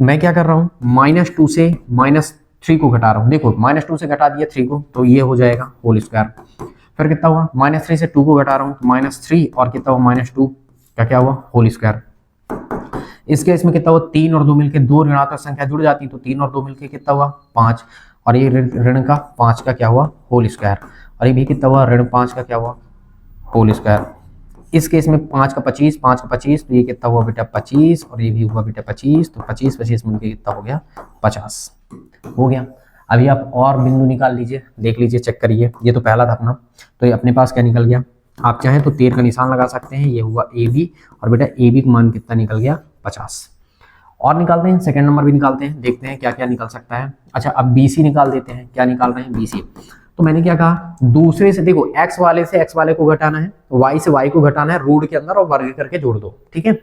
Speaker 1: मैं क्या कर रहा हूँ, -2 से -3 को घटा रहा हूँ। देखो -2 से घटा दिया 3 को तो ये हो जाएगा होल स्क्वायर। फिर कितना हुआ, -3 से 2 को घटा रहा हूँ तो -3 और कितना हुआ -2 का क्या हुआ होल स्क्वायर। इस केस में कितना हुआ, 3 और 2 मिलके 2 ऋणात्मक संख्या जुड़ जाती है तो 3 और 2 मिलके कितना हुआ 5, और ये ऋण का 5 का क्या हुआ होल स्क्वायर, और ये भी कितना हुआ ऋण 5 का क्या हुआ होल स्क्वायर। इस केस में 5 का 25, 5 का 25 तो ये कितना हुआ बेटा 25, और ये भी हुआ बेटा 25, तो 25 25 मिलके कितना हो गया 50 हो गया। अभी आप और बिंदु निकाल लीजिए, देख लीजिए, चेक करिए। ये तो पहला था अपना, तो ये अपने पास क्या निकल गया, आप चाहें तो तीर का निशान लगा सकते हैं, ये हुआ ए बी, और बेटा ए बी का मान कितना निकल गया 50। और निकालते हैं, सेकंड नंबर भी निकालते हैं, देखते हैं क्या क्या निकल सकता है। अच्छा अब बी सी निकाल देते हैं, क्या निकाल रहे हैं बी सी। तो मैंने क्या कहा, दूसरे से देखो x वाले से x वाले को घटाना है, y से y को घटाना है रूट के अंदर और वर्ग करके जोड़ दो, ठीक है।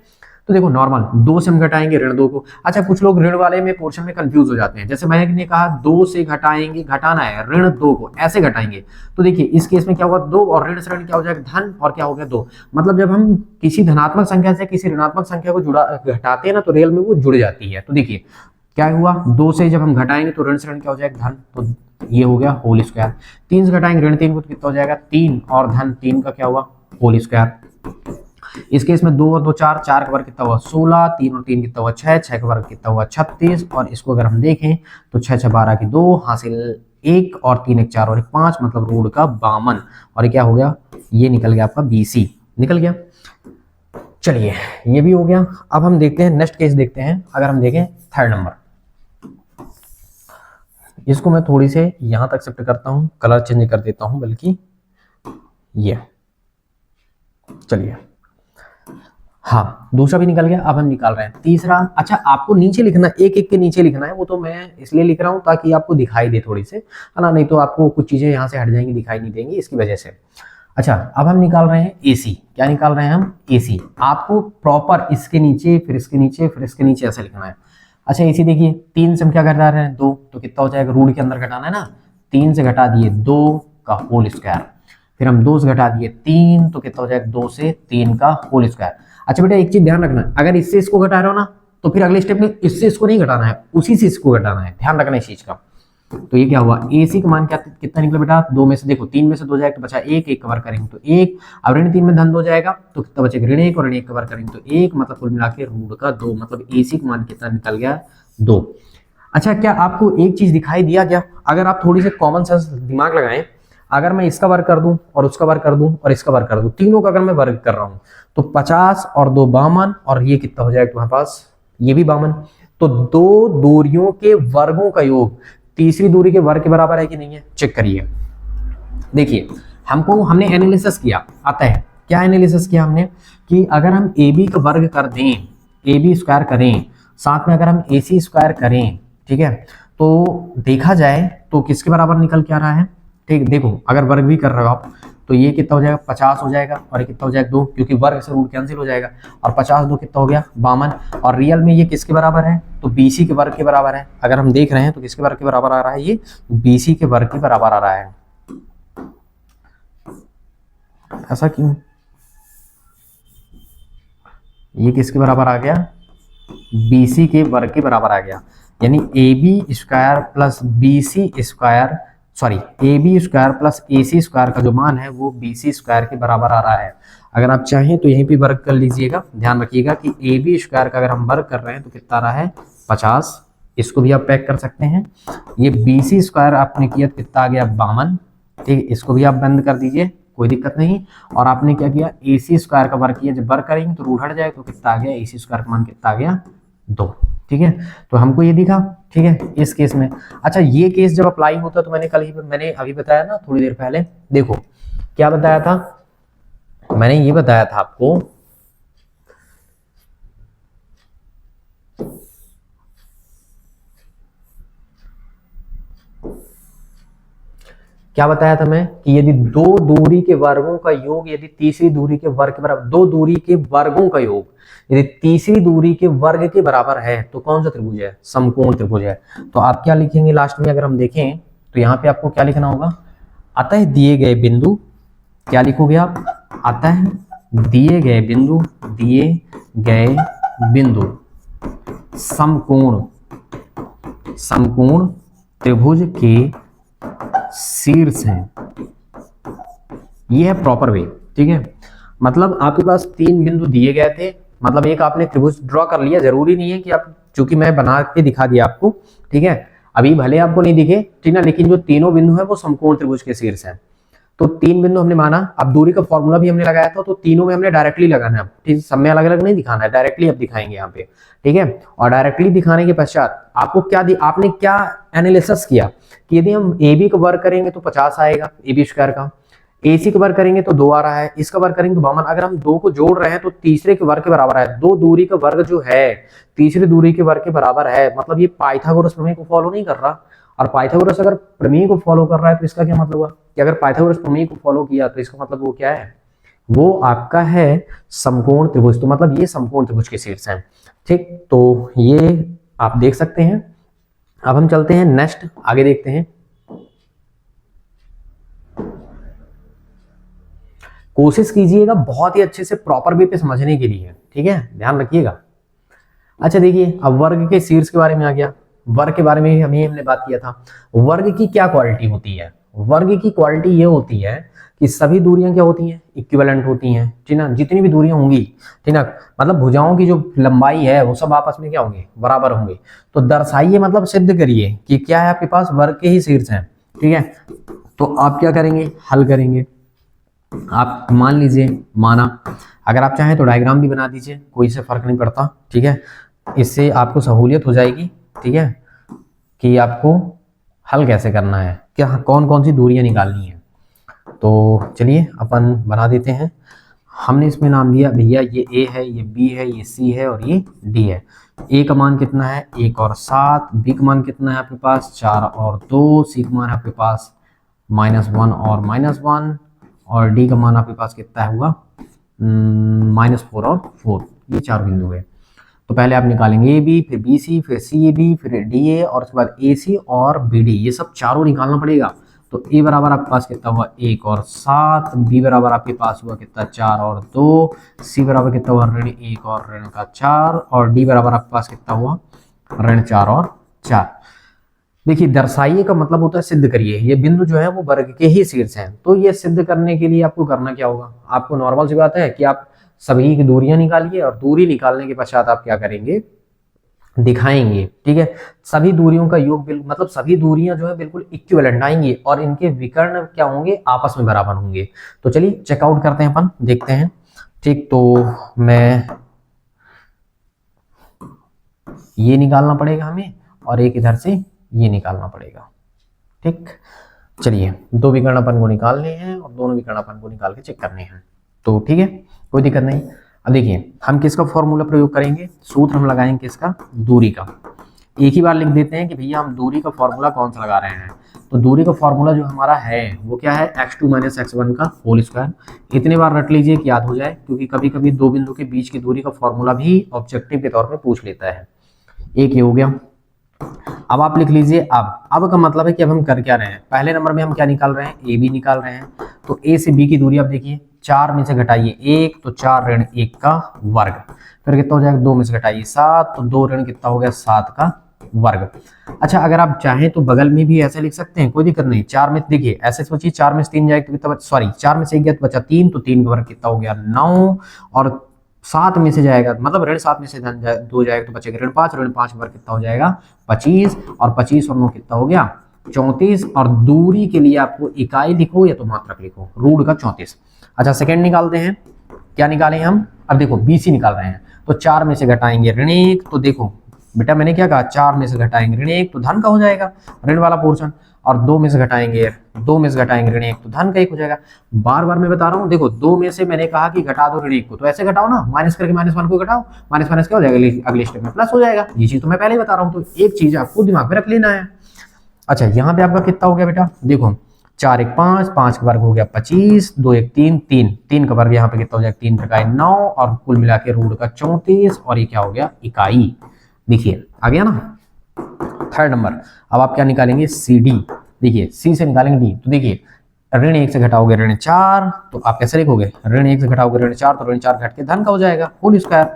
Speaker 1: तो देखो नॉर्मल 2 से हम घटाएंगे ऋण 2 को। अच्छा कुछ लोग ऋण वाले में पोर्शन में कंफ्यूज हो जाते हैं, जैसे मैंने कहा 2 से घटाएंगे, घटाना है ऋण 2 को, ऐसे घटाएंगे। तो देखिए इस केस में क्या होगा 2 और ऋण से ऋण क्या हो जाएगा धन, और क्या हो गया 2। मतलब जब हम किसी धनात्मक संख्या से किसी ऋणात्मक संख्या को घटाते हैं ना तो रियल में वो जुड़ जाती है। तो देखिए क्या हुआ, 2 से जब हम घटाएंगे तो ऋण से ऋण क्या हो जाएगा धन, तो ये हो गया होल स्क्वायर। 3 से घटाएंगे ऋण 3 को तो कितना हो जाएगा 3, और धन 3 का क्या हुआ होल स्क्वायर। इस केस में 2 और 2 4, 4 का वर्ग कितना हुआ 16, 3 और 3 कितना हुआ 6, 6 का वर्ग कितना हुआ 36, और इसको अगर हम देखें तो 6 6 12 की 2 हासिल 1, और 3 1 4 और 1 5, मतलब रूट का 52, और ये क्या हो गया, ये निकल गया आपका बी सी निकल गया। चलिए ये भी हो गया। अब हम देखते हैं नेक्स्ट केस देखते हैं। अगर हम देखें थर्ड नंबर, इसको मैं थोड़ी से यहां तक शिफ्ट करता हूं, कलर चेंज कर देता हूं, बल्कि ये चलिए हाँ दूसरा भी निकल गया। अब हम निकाल रहे हैं तीसरा। अच्छा आपको नीचे लिखना, एक एक के नीचे लिखना है, वो तो मैं इसलिए लिख रहा हूं ताकि आपको दिखाई दे थोड़ी से, है ना, नहीं तो आपको कुछ चीजें यहां से हट जाएंगी, दिखाई नहीं देंगी, इसकी वजह से। अच्छा अब हम निकाल रहे हैं एसी। क्या निकाल रहे हैं हम एसी। आपको प्रॉपर इसके नीचे फिर इसके नीचे फिर इसके नीचे ऐसे लिखना है। अच्छा एसी देखिए 3 से हम क्या घटा रहे हैं 2, तो कितना हो जाएगा रूट के अंदर घटाना है ना, 3 से घटा दिए 2 का होल स्क्वायर, फिर हम 2 से घटा दिए 3 तो कितना हो जाएगा 2 से 3 का होल स्क्वायर। अच्छा बेटा एक चीज ध्यान रखना, अगर इससे इसको घटा रहे हो ना तो फिर अगले स्टेप में इससे इसको नहीं घटाना है, उसी से इसको घटाना है, ध्यान रखना इस चीज का। तो ये क्या हुआ AC का मान क्या कितना निकला बेटा, 2 में से देखो 3 में से 2 जाएगा तो बचा 1, 1 कवर करेंगे तो 1, अब ऋण 3 में धन 2 जाएगा तो कितना बचेगा ऋण 1, और ऋण 1 कवर करेंगे तो 1, मतलब कुल मिला के रूट का 2, मतलब AC का मान कितना निकल गया 2। अच्छा क्या आपको एक चीज दिखाई दिया क्या, अगर आप थोड़ी सी कॉमन सेंस दिमाग लगाएं, अगर मैं इसका वर्ग कर दूं और उसका वर्ग कर दूं और इसका वर्ग कर दूं, तीनों का अगर मैं वर्ग कर रहा हूं तो 50 और 2 52, और ये कितना हो जाएगा तुम्हारे पास ये भी 52। तो दो दूरियों के वर्गों का योग तीसरी दूरी के वर्ग के बराबर है कि नहीं है, चेक करिए। देखिए हमने एनालिसिस किया, आता है क्या एनालिसिस किया हमने कि अगर हम ए बी का वर्ग कर दें, ए बी स्क्वायर करें, साथ में अगर हम ए सी स्क्वायर करें, ठीक है, तो देखा जाए तो किसके बराबर निकल के आ रहा है। ठीक देखो अगर वर्ग भी कर रहे हो आप तो ये कितना हो जाएगा 50 हो जाएगा, और ये कितना हो जाएगा 2, क्योंकि वर्ग से रूट कैंसिल हो जाएगा, और 50 2 कितना हो गया 52, और रियल में ये किसके बराबर है तो BC के वर्ग के बराबर है। अगर हम देख रहे हैं तो किसके वर्ग के बराबर आ रहा है, ये BC के वर्ग के बराबर आ रहा है। ऐसा क्यों, ये किसके बराबर आ गया BC के वर्ग के बराबर आ गया, यानी AB square plus BC square, sorry AB square plus AC square का जो मान है वो BC स्क्वायर के बराबर आ रहा है। अगर आप चाहें तो यहीं पे वर्ग कर लीजिएगा। ध्यान रखिएगा कि ए बी स्क्वायर का अगर हम वर्ग कर रहे हैं तो कितना रहा है 50, इसको भी आप पैक कर सकते हैं। ये बी सी स्क्वायर आपने किया तो कितना आ गया 52, ठीक, इसको भी आप बंद कर दीजिए, कोई दिक्कत नहीं। और आपने क्या किया ए सी स्क्वायर का वर्ग किया, जब वर्ग करेंगे तो रूट हट जाए तो कितना आ गया ए सी स्क्वायर का मान कितना आ गया 2, ठीक है। तो हमको ये दिखा, ठीक है, इस केस में। अच्छा ये केस जब अप्लाई होता तो मैंने अभी बताया ना थोड़ी देर पहले, देखो क्या बताया था, मैंने ये बताया था आपको क्या बताया था मैं कि यदि दो दूरी के वर्गों का योग यदि तीसरी दूरी के वर्ग के बराबर, दो दूरी के वर्गों का योग यदि तीसरी दूरी के वर्ग के बराबर है तो कौन सा त्रिभुज है, समकोण त्रिभुज है। तो आप क्या लिखेंगे लास्ट में, अगर हम देखें तो यहाँ पे आपको क्या लिखना होगा, अतः दिए गए बिंदु, क्या लिखोगे आप, अतः दिए गए बिंदु समकोण त्रिभुज के शीर्ष हैं। ये है प्रॉपर वे, ठीक है। मतलब आपके पास 3 बिंदु दिए गए थे, मतलब एक आपने त्रिभुज ड्रॉ कर लिया, जरूरी नहीं है कि आप, चूंकि मैं बना के दिखा दिया आपको, ठीक है, अभी भले आपको नहीं दिखे, ठीक ना, लेकिन जो तीनों बिंदु है वो समकोण त्रिभुज के शीर्ष हैं। तो 3 बिंदु हमने माना, अब दूरी का फॉर्मूला भी हमने लगाया था, तो तीनों में हमने डायरेक्टली लगाना है, ठीक, सब में अलग अलग नहीं दिखाना है, डायरेक्टली अब दिखाएंगे यहाँ पे, ठीक है। और डायरेक्टली दिखाने के पश्चात आपको आपने क्या एनालिसिस किया कि यदि हम ए बी का वर्ग करेंगे तो 50 आएगा ए बी स्क्वायर का, ए सी का वर्ग करेंगे तो 2 आ रहा है, इसका वर्ग करेंगे तो 52, अगर हम 2 को जोड़ रहे हैं तो तीसरे के वर्ग के बराबर है, दो दूरी का वर्ग जो है तीसरी दूरी के वर्ग के बराबर है, मतलब ये पाइथागोरस प्रमेय को फॉलो नहीं कर रहा। और पाइथागोरस अगर प्रमेय को फॉलो कर रहा है तो इसका क्या मतलब हुआ कि अगर पाइथागोरस प्रमेय को फॉलो किया तो इसका मतलब वो क्या है, वो आपका है समकोण त्रिभुज। तो मतलब ये समकोण त्रिभुज के शीर्ष है, ठीक। तो ये आप देख सकते हैं। अब हम चलते हैं नेक्स्ट, आगे देखते हैं। कोशिश कीजिएगा बहुत ही अच्छे से प्रॉपर वे पे समझने के लिए, ठीक है, ध्यान रखिएगा। अच्छा देखिए, अब वर्ग के शीर्ष के बारे में आ गया, वर्ग के बारे में हमने बात किया था। वर्ग की क्या क्वालिटी होती है, वर्ग की क्वालिटी ये होती है कि सभी दूरियां क्या होती हैं, इक्विवेलेंट होती हैं, ठीक ना, जितनी भी दूरियां होंगी, ठीक ना, मतलब भुजाओं की जो लंबाई है वो सब आपस में क्या होंगे, बराबर होंगे। तो दर्शाइए, मतलब सिद्ध करिए कि क्या है आपके पास वर्ग के ही शीर्ष हैं, ठीक है। तो आप क्या करेंगे, हल करेंगे। आप मान लीजिए, माना, अगर आप चाहें तो डायग्राम भी बना दीजिए, कोई से फर्क नहीं पड़ता, ठीक है, इससे आपको सहूलियत हो जाएगी, ठीक है, कि आपको हल कैसे करना है, क्या कौन कौन सी दूरियां निकालनी है। तो चलिए अपन बना देते हैं। हमने इसमें नाम दिया भैया, ये ए है, ये बी है, ये सी है और ये डी है। ए का मान कितना है 1 और 7, बी का मान कितना है आपके पास 4 और 2, सी का मान है आपके पास -1 और -1, और डी का मान आपके पास कितना हुआ -4 और 4। ये 4 बिंदु है। तो पहले आप निकालेंगे ए बी, फिर बी सी, फिर सी ए बी, फिर डी ए, और उसके बाद ए सी और बी डी, ये सब चारों निकालना पड़ेगा। तो ए बराबर आपके पास कितना हुआ 1 और 7, बी बराबर आपके पास हुआ कितना 4 और 2, सी बराबर कितना हुआ ऋण 1 और ऋण का 4, और डी बराबर आपके पास कितना हुआ ऋण 4 और 4। देखिए, दर्शाइए का मतलब होता है सिद्ध करिए, ये बिंदु जो है वो वर्ग के ही शीर्ष हैं। तो ये सिद्ध करने के लिए आपको करना क्या होगा, आपको नॉर्मल सी बात है कि आप सभी की दूरियां निकालिए, और दूरी निकालने के पश्चात आप क्या करेंगे, दिखाएंगे, ठीक है। सभी दूरियों का योग मतलब सभी दूरियां जो है बिल्कुल इक्विवेलेंट आएंगी, और इनके विकर्ण क्या होंगे, आपस में बराबर होंगे। तो चलिए चेकआउट करते हैं, अपन देखते हैं, ठीक। तो मैं ये निकालना पड़ेगा हमें, और एक इधर से ये निकालना पड़ेगा, ठीक। चलिए, दो विकर्ण अपन को निकालने हैं और दोनों विकर्ण अपन को निकाल के चेक करने हैं। तो ठीक है, कोई दिक्कत नहीं। अब देखिए, हम किसका फॉर्मूला प्रयोग करेंगे, सूत्र हम लगाएंगे किसका, दूरी का। एक ही बार लिख देते हैं कि भैया हम दूरी का फॉर्मूला कौन सा लगा रहे हैं। तो दूरी का फॉर्मूला जो हमारा है वो क्या है, x2 - x1 का होल स्क्वायर। इतने बार रट लीजिए कि याद हो जाए, क्योंकि कभी कभी दो बिंदु के बीच की दूरी का फॉर्मूला भी ऑब्जेक्टिव के तौर पर पूछ लेता है। एक ये हो गया। अब आप लिख लीजिए अब का मतलब है कि अब हम कर क्या रहे हैं, पहले नंबर में हम क्या निकाल रहे हैं, ए बी निकाल रहे हैं। तो ए से बी की दूरी आप देखिए, 4 में से घटाइए 1 तो 4 ऋण 1 का वर्ग, फिर कितना हो जाएगा 2 में से घटाइए 7 तो 2 ऋण कितना हो गया 7 का वर्ग। अच्छा अगर आप चाहें तो बगल में भी ऐसे लिख सकते हैं, कोई दिक्कत नहीं। 4 में देखिए ऐसे सोचिए, 4 में से 3 जाए तो कितना बचा, सॉरी 4 में से 1 गया तो बचा 3, तो 3 का वर्ग कितना हो गया 9, और 7 में से जाएगा मतलब ऋण 7 में से धन 2 जाएगा तो बचेगा ऋण 5, ऋण 5 का वर्ग कितना हो जाएगा 25, और 25 और 9 कितना हो गया 34, और दूरी के लिए आपको इकाई लिखो या तो मात्रक लिखो, रूट का 34। अच्छा सेकंड निकालते हैं, क्या निकालें हम, अब देखो बीसी निकाल रहे हैं, तो 4 में से घटाएंगे ऋण 1, तो देखो बेटा मैंने क्या कहा, 4 में से घटाएंगे ऋण 1 तो धन का हो जाएगा ऋण वाला पोर्शन, और 2 में से घटाएंगे ऋण 1 तो धन का 1 हो जाएगा। बार बार मैं बता रहा हूँ, देखो 2 में से मैंने कहा कि घटा दो ऋण 1 को, तो ऐसे घटाओ ना, माइनस करके -1 को घटाओ, माइनस माइनस क्या हो जाएगा, अगले स्टेप में प्लस हो जाएगा। ये चीज तो मैं पहले ही बता रहा हूँ, तो एक चीज आपको दिमाग में रख लेना है। अच्छा यहाँ पे आपका कितना हो गया बेटा, देखो 4 1 5, 5 का वर्ग हो गया 25, 2 1 3, 3 का वर्ग यहाँ पे कितना हो जाएगा 3 का 9, और कुल मिला के रूट का 34, और ये क्या हो गया इकाई। देखिए आ गया ना। थर्ड नंबर, अब आप क्या निकालेंगे सी डी, देखिए सी से निकालेंगे डी, तो देखिए ऋण 1 से घटाओगे ऋण 4, तो आप कैसे लिखोगे, ऋण 1 से घटाओगे ऋण 4 तो ऋण 4 घट के धन का हो जाएगा होल स्क्वायर,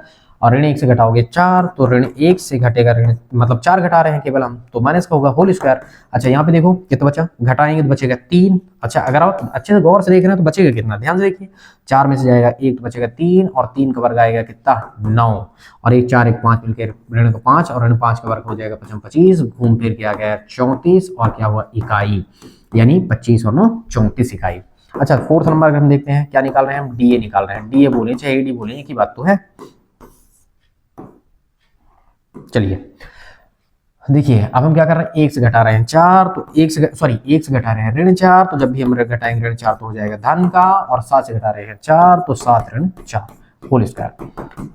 Speaker 1: और ऋण 1 से घटाओगे 4 तो ऋण 1 से घटेगा ऋण, मतलब 4 घटा रहे हैं केवल हम, तो माइनस का होगा होल स्क्वायर। अच्छा यहाँ पे देखो कितना बचा, घटाएंगे तो बचेगा 3। अच्छा अगर आप अच्छे से गौर से देख रहे हैं तो बचेगा कितना, ध्यान से देखिए, 4 में से जाएगा 1 तो बचेगा 3, और 3 का वर्ग आएगा कितना 9, और 1 4 1 5 मिलकर ऋण का 5, और ऋण 5 का वर्ग हो जाएगा 25, घूम फिर के आ गया 34, और क्या हुआ इकाई, यानी 25 और 9 34 इकाई। अच्छा फोर्थ नंबर हम देखते हैं, क्या निकाल रहे हैं हम, डीए निकाल रहे हैं, डीए बोले चाहे एडी बोले एक ही बात तो है। चलिए देखिए अब हम क्या कर रहे हैं, 1 से घटा रहे हैं 4, तो 1 से घटा रहे हैं ऋण 4, तो जब भी हम घटाएंगे ऋण 4 तो हो जाएगा धन का, और 7 से घटा रहे हैं 4 तो 7 ऋण 4 होल स्क्वायर।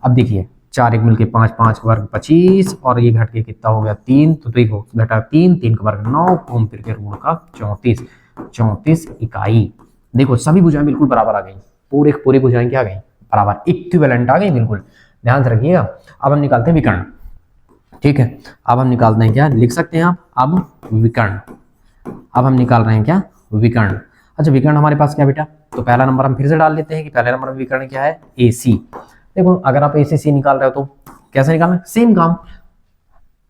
Speaker 1: अब देखिए 4 1 मिलके 5, 5 का वर्ग 25, और ये घट के कितना हो गया 3, तो देखो घटा 3 का वर्ग 9, घूम फिर के रूट का 34 इकाई। देखो सभी भुजाएं बिल्कुल बराबर आ गई, पूरी भुजाएं क्या आ गई बराबर, इक्विवेलेंट आ गई बिल्कुल, ध्यान से रखिएगा। अब हम निकालते हैं विकर्ण, ठीक है, अब हम निकालते हैं क्या, लिख सकते हैं आप, अब विकर्ण, अब हम निकाल रहे हैं क्या विकर्ण। अच्छा विकर्ण हमारे पास क्या बेटा, तो पहला नंबर हम फिर से डाल लेते हैं कि पहले नंबर में विकर्ण क्या है AC। देखो अगर आप AC C निकाल रहे हो तो कैसे निकालना, सेम काम,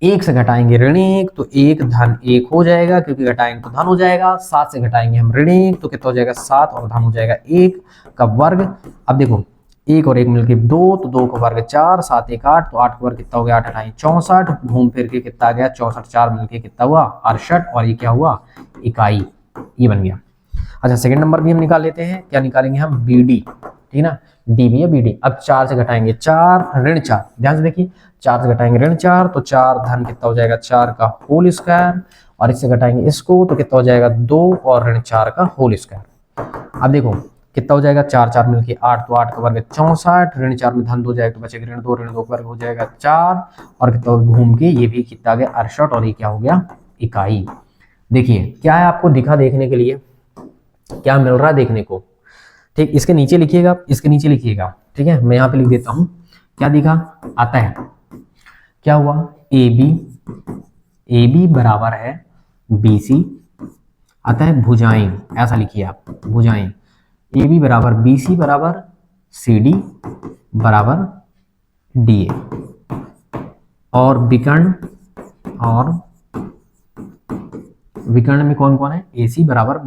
Speaker 1: 1 से घटाएंगे ऋण 1 तो 1 धन 1 हो जाएगा, क्योंकि घटाएंगे तो धन हो जाएगा, 7 से घटाएंगे हम ऋण 1 तो कितना हो जाएगा 7, और धन हो जाएगा 1 का वर्ग। अब देखो 1 और 1 मिलके 2, तो 2 का वर्ग 4, 7 1 8, तो 8 का वर्ग कितना हो गया 8 8 64, घूम फिर के कितना आ गया 64, 4 मिलके कितना हुआ 68, और ये क्या हुआ इकाई, ये बन गया। अच्छा सेकंड नंबर भी हम निकाल लेते हैं, क्या निकालेंगे हम BD, ठीक ना, DB या BD। अब 4 से घटाएंगे 4 ऋण 4, ध्यान से देखिए 4 से घटाएंगे ऋण 4 तो 4 धन कितना हो जाएगा 4 का होल स्क्वायर, और इससे घटाएंगे इसको तो कितना हो जाएगा 2 और ऋण 4 का होल स्क्वायर। अब देखो कितना हो जाएगा 4 4 मिलके 8, तो 8 का वर्ग 64, ऋण 4 में धन 2 जाएगा तो बचेगा ऋण 2 का वर्ग हो जाएगा 4, और कितना घूम के ये भी कितना आ गया 68, और ये क्या हो गया इकाई। देखिए क्या है आपको दिखा देखने के लिए, क्या मिल रहा है देखने को, ठीक, इसके नीचे लिखिएगा, इसके नीचे लिखिएगा, ठीक है, मैं यहाँ पे लिख देता हूँ, क्या दिखा आता है, क्या हुआ AB बराबर है BC, आता है भुजाएं, ऐसा लिखिए आप भुजाएं, AB बराबर BC बराबर CD बराबर DA, और विकर्ण में कौन कौन है, AC बराबर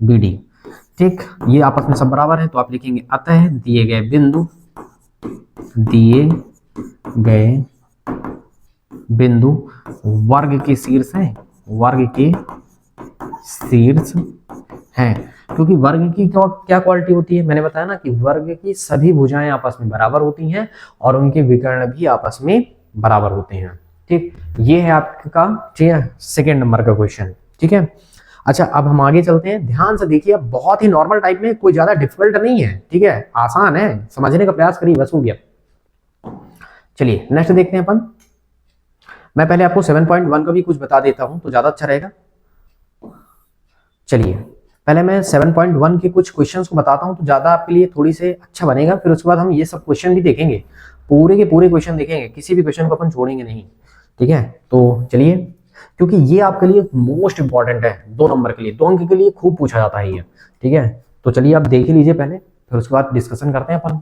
Speaker 1: BD, ठीक, ये आपस में सब बराबर है, तो आप लिखेंगे अतः दिए गए बिंदु वर्ग के शीर्ष हैं, क्योंकि वर्ग की क्या क्वालिटी होती है, मैंने बताया ना कि वर्ग की सभी भुजाएं आपस में बराबर होती हैं, और उनके विकर्ण भी आपस में बराबर होते हैं, ठीक, ये है आपका सेकेंड नंबर का क्वेश्चन, ठीक है। अच्छा अब हम आगे चलते हैं, ध्यान से देखिए, बहुत ही नॉर्मल टाइप में, कोई ज्यादा डिफिकल्ट नहीं है, ठीक है, आसान है, समझने का प्रयास करिए, बस हो गया। चलिए नेक्स्ट देखते हैं अपन, मैं पहले आपको 7.1 का भी कुछ बता देता हूं तो ज्यादा अच्छा रहेगा। चलिए पहले मैं 7.1 के कुछ क्वेश्चंस को बताता हूं तो ज्यादा आपके लिए थोड़ी से अच्छा बनेगा, फिर उसके बाद हम ये सब क्वेश्चन भी देखेंगे, पूरे के पूरे क्वेश्चन देखेंगे, किसी भी क्वेश्चन को अपन छोड़ेंगे नहीं, ठीक है। तो चलिए, क्योंकि ये आपके लिए मोस्ट इंपॉर्टेंट है, 2 नंबर के लिए, 2 अंक के लिए खूब पूछा जाता है ये, ठीक है। तो चलिए आप देख ही लीजिए पहले, फिर उसके बाद डिस्कशन करते हैं अपन।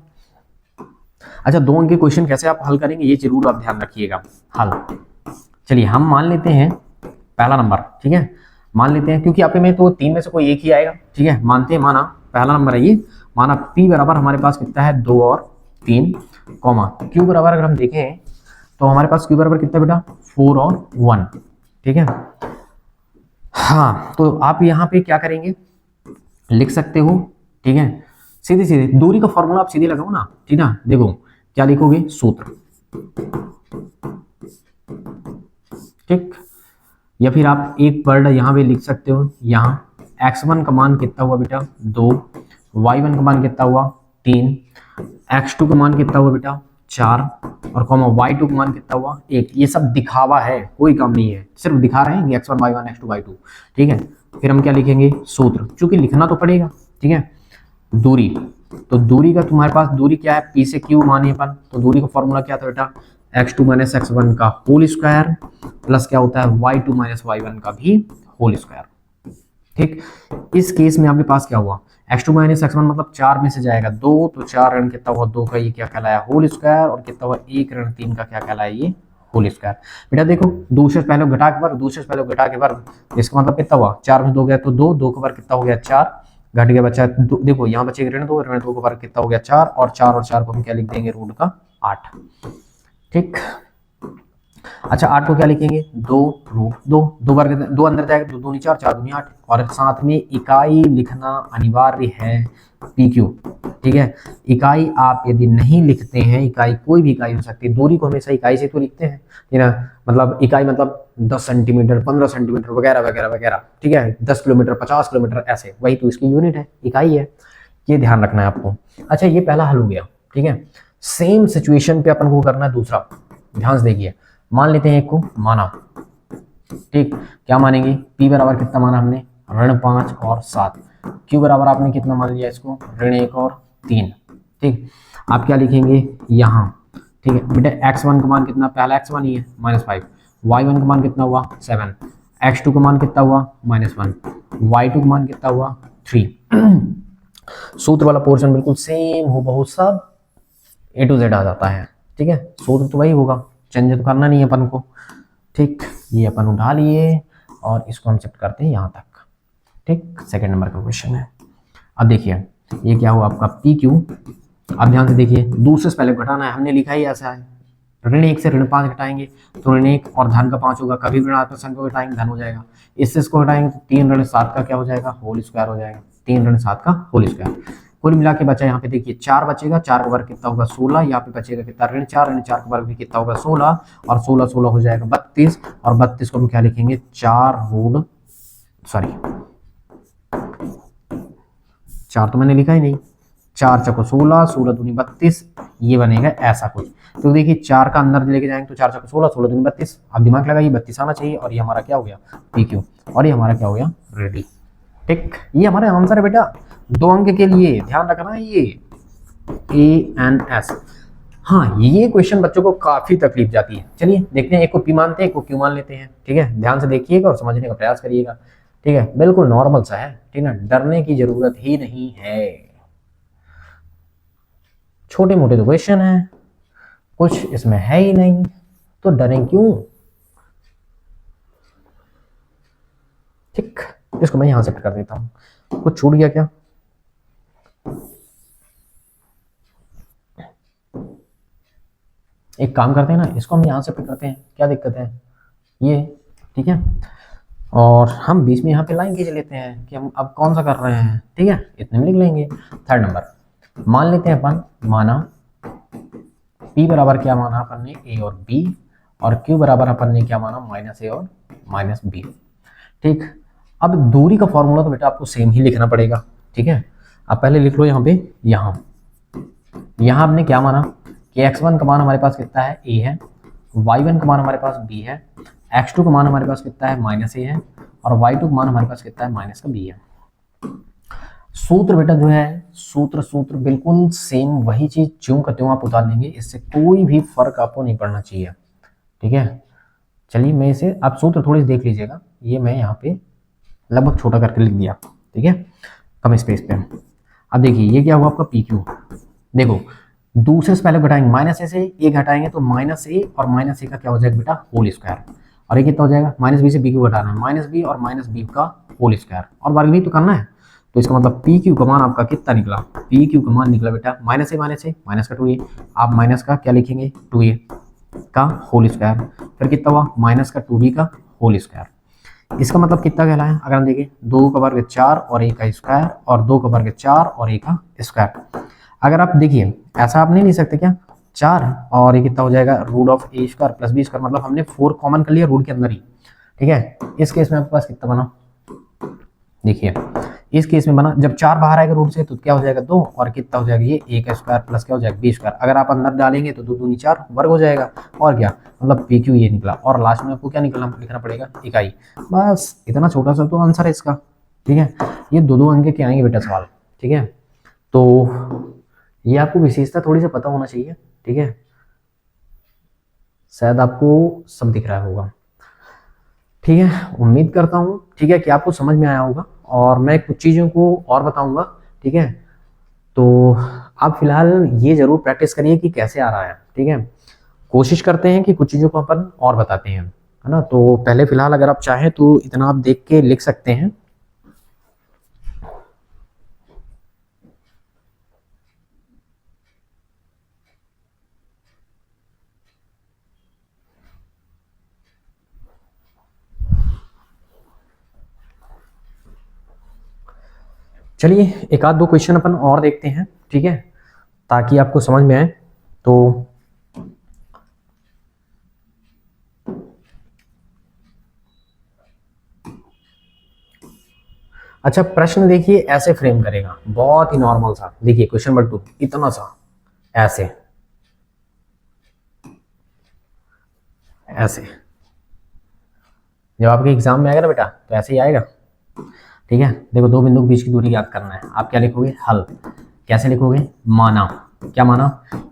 Speaker 1: अच्छा, 2 अंक के क्वेश्चन कैसे आप हल करेंगे ये जरूर आप ध्यान रखिएगा। हल, चलिए हम मान लेते हैं पहला नंबर, ठीक है, मान लेते हैं क्योंकि आपके में तो 3 में से कोई एक ही आएगा, ठीक है, मानते हैं, माना पहला नंबर है ये, माना p बराबर हमारे पास कितना है 2 और 3, कॉमा q बराबर अगर हम देखें तो हमारे पास q बराबर कितना बेटा 4 और 1, ठीक है। हाँ, तो आप यहाँ पे क्या करेंगे, लिख सकते हो, ठीक है, सीधे सीधे दूरी का फॉर्मूला आप सीधे लगाओ ना, ठीक ना, देखो क्या लिखोगे, सूत्र, ठीक, या फिर आप एक वर्ड यहाँ पे लिख सकते हो, यहाँ x1 का मान कितना हुआ बेटा 2, y1 का मान कितना हुआ 3, x2 का मान कितना हुआ बेटा 4 और कॉमा y2 का मान कितना हुआ 1। ये सब दिखावा है, कोई काम नहीं है, सिर्फ दिखा रहे हैं कि x1 y1 x2 y2, ठीक है। फिर हम क्या लिखेंगे, सूत्र, चूंकि लिखना तो पड़ेगा, ठीक है। दूरी, तो दूरी का तुम्हारे पास दूरी क्या है, p से q माने अपन, तो दूरी का फॉर्मूला क्या था बेटा x2 माइनस x1 का होल स्क्वायर प्लस क्या होता है y2 माइनस y1 का भी होल स्क्वायर, ठीक। इस केस में आपके पास क्या हुआ, x2 माइनस x1 मतलब 4 में से जाएगा 2, तो 4 ऋण कितना हुआ 2 का, ये क्या कहलाया होल स्क्वायर, और कितना हुआ 1 ऋण 3 का क्या कहलाया ये होल स्क्वायर। बेटा देखो दूसरे पहले घटा के वर्ग, दूसरे पहले घटा के वर्ग, इसका मतलब कितना हुआ 4 में 2 गया तो 2, 2 का वर्ग कितना हो गया 4, घट गया बचा देखो यहाँ बचेगा ऋण 2, ऋण 2 का वर्ग कितना हो गया 4, और 4 और 4 को हम क्या लिख देंगे रूट का 8, ठीक। अच्छा 8 को क्या लिखेंगे 2 रूट 2, 2 वर्ग 2 अंदर जाएगा, 2 दूनी 4, 4 दूनी 8, और साथ में इकाई लिखना अनिवार्य है PQ, ठीक है। इकाई आप यदि नहीं लिखते हैं, इकाई कोई भी इकाई हो सकती है, दूरी को हमेशा इकाई से तो लिखते हैं, ठीक है, मतलब इकाई मतलब 10 सेंटीमीटर 15 सेंटीमीटर वगैरह वगैरह वगैरह, ठीक है, 10 किलोमीटर 50 किलोमीटर ऐसे, वही तो इसकी यूनिट है, इकाई है, ये ध्यान रखना है आपको। अच्छा ये पहला हल हो गया, ठीक है। सेम सिचुएशन पे अपन को करना है दूसरा, ध्यान से देखिए, मान लेते हैं एक को माना, ठीक, क्या मानेंगे p बराबर कितना माना हमने ऋण 5 और 7, q बराबर आपने कितना मान लिया इसको ऋण 1 और 3, ठीक। आप क्या लिखेंगे यहाँ, ठीक है बेटा x1 का मान कितना, पहला x1 ही है -5, y1 का मान कितना हुआ 7, x2 का मान कितना हुआ -1, y2 का मान कितना हुआ 3। सूत्र वाला पोर्शन बिल्कुल सेम हो, बहुत सब A to Z आ जाता है, ठीक है, सूत्र तो वही होगा, चेंज तो करना नहीं है अपन को, ठीक। ये अपन उठा लिए और इसको हम शिफ्ट करते हैं यहाँ तक, ठीक। सेकंड नंबर का क्वेश्चन है। अब देखिए ये क्या हुआ आपका PQ, अब ध्यान से देखिए, दूसरे से पहले घटाना है, हमने लिखा ही ऐसा है, ऋण 1 से ऋण 5 घटाएंगे तो ऋण 1 और धन का 5 होगा, कभी ऋणात्मक संख्या को घटाएंगे धन हो जाएगा, इससे इसको घटाएंगे तो 3 ऋण 7 का क्या हो जाएगा होल स्क्वायर हो जाएगा, 3 ऋण 7 का होल स्क्वायर। कुल मिला के बचा यहाँ पे देखिए 4 बचेगा, 4 का वर्ग कितना होगा 16, यहाँ पे बचेगा कितना ऋण 4 का वर्ग भी कितना होगा 16, और 16 16 हो जाएगा 32, और 32 को हम क्या लिखेंगे 4 रूट, सॉरी 4 तो मैंने लिखा ही नहीं, 4 चको 16, 16 दूनी 32, ये बनेगा ऐसा कुछ। तो देखिए 4 का अंदर लेके जाएंगे तो 4 चको 16, 16 दूनी 32, अब दिमाग लगाइए 32 आना चाहिए, और ये हमारा क्या हो गया PQ, और ये हमारा क्या हो गया रेडी, ठीक। ये हमारा आंसर है बेटा 2 अंक के लिए, ध्यान रखना है ये ANS। हाँ ये क्वेश्चन बच्चों को काफी तकलीफ जाती है, चलिए देखते हैं, एक को P मानते हैं, एक को Q मान लेते हैं, ठीक है। ध्यान से देखिएगा और समझने का प्रयास करिएगा, ठीक है, बिल्कुल नॉर्मल सा है, ठीक है, डरने की जरूरत ही नहीं है, छोटे मोटे तो क्वेश्चन है, कुछ इसमें है ही नहीं, तो डरें क्यों, ठीक। इसको मैं यहां से कर देता हूं, कुछ छूट गया क्या, एक काम करते हैं ना, इसको हम यहां से करते हैं, क्या दिक्कत है ये, ठीक है, और हम बीच में यहाँ पे लाइन खींच लेते हैं कि हम अब कौन सा कर रहे हैं, ठीक है, इतने में लिख लेंगे। थर्ड नंबर मान लेते हैं अपन, माना P बराबर क्या माना अपन ने A और B, और Q बराबर अपन ने क्या माना -A और -B, ठीक। अब दूरी का फॉर्मूला तो बेटा आपको सेम ही लिखना पड़ेगा, ठीक है। अब पहले लिख लो यहाँ पे, यहाँ आपने क्या माना कि x1 का मान हमारे पास कितना है A है, y1 का मान हमारे पास B है, x2 का मान हमारे पास कितना है -A है, और y2 का मान हमारे पास कितना है -B है। सूत्र बेटा जो है सूत्र बिल्कुल सेम वही चीज ज्यों का त्यों आप उतार लेंगे, इससे कोई भी फर्क आपको नहीं पड़ना चाहिए, ठीक है। चलिए मैं इसे, आप सूत्र थोड़ी देख लीजिएगा, ये मैं यहाँ पे लगभग छोटा करके लिख दिया, ठीक है, कम स्पेस पे। अब देखिए ये क्या हुआ आपका PQ, देखो दूसरे से पहले घटाएंगे माइनस ए से ए घटाएंगे तो माइनस ए और माइनस ए का क्या हो जाएगा बेटा होल स्क्वायर, और ये कितना हो जाएगा माइनस बी से बी क्यू घटाना है माइनस बी और माइनस बी का होल स्क्वायर और वर्ग भी तो करना है। तो इसका मतलब पी क्यू का मान आपका कितना निकला, पी क्यू का मान निकला बेटा माइनस ए माइनस का 2a, आप माइनस का क्या लिखेंगे 2a का होल स्क्वायर, फिर कितना हुआ माइनस का 2b का होल स्क्वायर। इसका मतलब कितना कहलाया, अगर हम देखें 2 का वर्ग 4 और a का स्क्वायर और 2 का वर्ग 4 और a का स्क्वायर। अगर आप देखिए ऐसा आप नहीं लिख सकते क्या 4 और ये कितना हो जाएगा root of A square plus B square, मतलब हमने 4 कॉमन कर लिया रूट के अंदर ही, ठीक है। इस केस में आपके पास कितना बना, देखिए इस केस में बना जब 4 बाहर आएगा रूट से तो क्या हो जाएगा 2 और कितना हो जाएगा ये a का स्क्वायर प्लस क्या हो जाएगा b स्क्वायर, अगर आप अंदर डालेंगे तो 2 दूनी 4 वर्ग हो जाएगा और क्या मतलब पी क्यू ये निकला और लास्ट में आपको क्या निकलना लिखना पड़ेगा इकाई। बस इतना छोटा सा तो आंसर है इसका, ठीक है। ये दो अंक के आएंगे बेटा सवाल, ठीक है। तो ये आपको विशेषता थोड़ी सी पता होना चाहिए, ठीक है। शायद आपको सब दिख रहा होगा, ठीक है। उम्मीद करता हूँ ठीक है कि आपको समझ में आया होगा और मैं कुछ चीज़ों को और बताऊंगा, ठीक है। तो आप फिलहाल ये जरूर प्रैक्टिस करिए कि कैसे आ रहा है, ठीक है। कोशिश करते हैं कि कुछ चीज़ों को अपन और बताते हैं, है ना। तो पहले फिलहाल अगर आप चाहें तो इतना आप देख के लिख सकते हैं। चलिए एक आध दो क्वेश्चन अपन और देखते हैं, ठीक है, ताकि आपको समझ में आए। तो अच्छा प्रश्न देखिए ऐसे फ्रेम करेगा, बहुत ही नॉर्मल सा। देखिए क्वेश्चन नंबर 2 इतना सा ऐसे ऐसे, जब आपके एग्जाम में आएगा ना बेटा तो ऐसे ही आएगा, ठीक है। देखो दो बिंदु के बीच की दूरी याद करना है, आप क्या लिखोगे हल, कैसे लिखोगे माना, क्या माना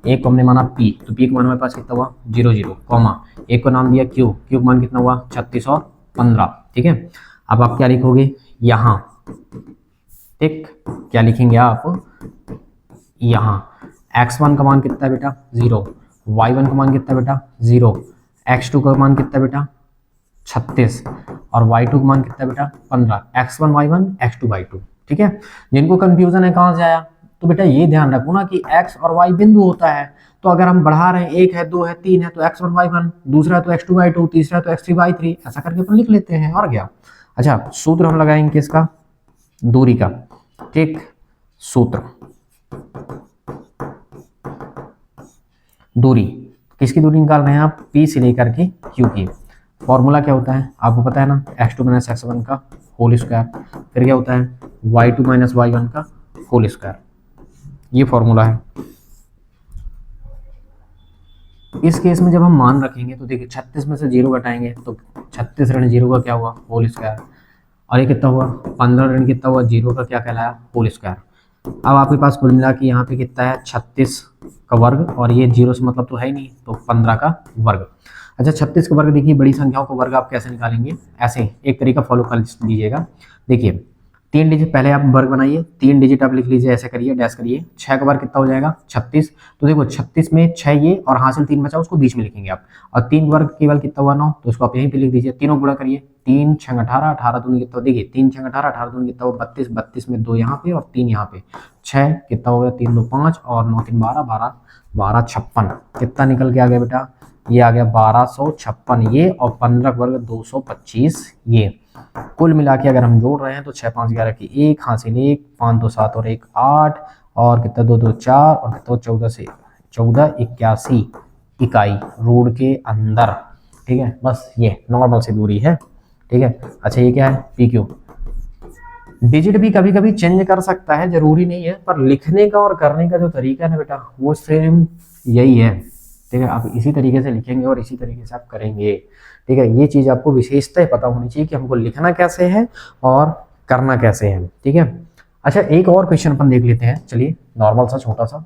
Speaker 1: एक को हमने माना p, तो p का मान हमारे पास कितना हुआ 0 0, कॉमा एक को नाम दिया q, q का मान कितना हुआ 36 और 15, ठीक है। अब आप क्या लिखोगे यहाँ, ठीक क्या लिखेंगे आप यहाँ x1 का मान कितना है बेटा 0, y1 का मान कितना है बेटा 0, x2 का मान कितना है बेटा 36 और y2 का मान कितना है बेटा 15, x1 y1 x2 y2, ठीक है। जिनको कंफ्यूजन है कहाँ से आया, तो बेटा ये ध्यान रखो ना कि x और y बिंदु होता है, तो अगर हम बढ़ा रहे हैं 1 है 2 है 3 है तो x1 y1, दूसरा तो x2 y2, तीसरा तो x3 y3, ऐसा करके अपन लिख लेते हैं और क्या। अच्छा सूत्र हम लगाएंगे किसका, दूरी का, ठीक। सूत्र दूरी, किसकी दूरी निकाल रहे हैं आप p से लेकर के q की। फॉर्मूला क्या होता है आपको पता है ना, x2 माइनस x1 का होल स्क्वायर, फिर क्या होता है y2 माइनस y1 का होल स्क्वायर, ये फॉर्मूला है। इस केस में जब हम मान रखेंगे तो देखिए 36 में से 0 घटाएंगे तो 36 ऋण 0 का क्या हुआ होल स्क्वायर, और ये कितना हुआ 15 ऋण कितना हुआ 0 का क्या कहलाया होल स्क्वायर। अब आपके पास कुल मिला के यहाँ पे कितना है 36 का वर्ग, और ये 0 से मतलब तो है ही नहीं तो 15 का वर्ग। अच्छा 36 का वर्ग देखिए, बड़ी संख्याओं का वर्ग आप कैसे निकालेंगे, ऐसे एक तरीका फॉलो कर लीजिएगा। देखिए 3 डिजिट पहले आप वर्ग बनाइए, 3 डिजिट आप लिख लीजिए, ऐसे करिए डैश करिए, 6 का वर्ग कितना हो जाएगा 36, तो देखो 36 में 6 ये और हासिल 3 बचा उसको बीच में लिखेंगे आप, और 3 वर्ग केवल कितना हुआ 9, तो उसको आप यहीं पे लिख दीजिए, तीनों गुणा करिए 3 6 18, 18 दूनी कितना, देखिए 3 6 18, 18 दूनी कितना हुआ 32, 32 में 2 यहाँ पे और 3 यहाँ पे, 6 कितना हो गया 3 2 5 और 9 3 12, 12 12 56, कितना निकल के आ गया बेटा, ये आ गया 1256 ये, और 15 वर्ग 225 ये। कुल मिला के अगर हम जोड़ रहे हैं तो 6 5 11 की 1 हासिल 1, 5 2 7 और 1 8, और कितना 2 2 4 और कितना 14 से 14 81 इकाई रोड के अंदर, ठीक है। बस ये नॉर्मल सी दूरी है, ठीक है। अच्छा ये क्या है पी क्यू, डिजिट भी कभी कभी चेंज कर सकता है, जरूरी नहीं है, पर लिखने का और करने का जो तरीका है ना बेटा वो सेम यही है, ठीक है। आप इसी तरीके से लिखेंगे और इसी तरीके से आप करेंगे, ठीक है। ये चीज आपको विशेषता पता होनी चाहिए कि हमको लिखना कैसे है और करना कैसे है, ठीक है। अच्छा एक और क्वेश्चन अपन देख लेते हैं, चलिए नॉर्मल सा छोटा सा।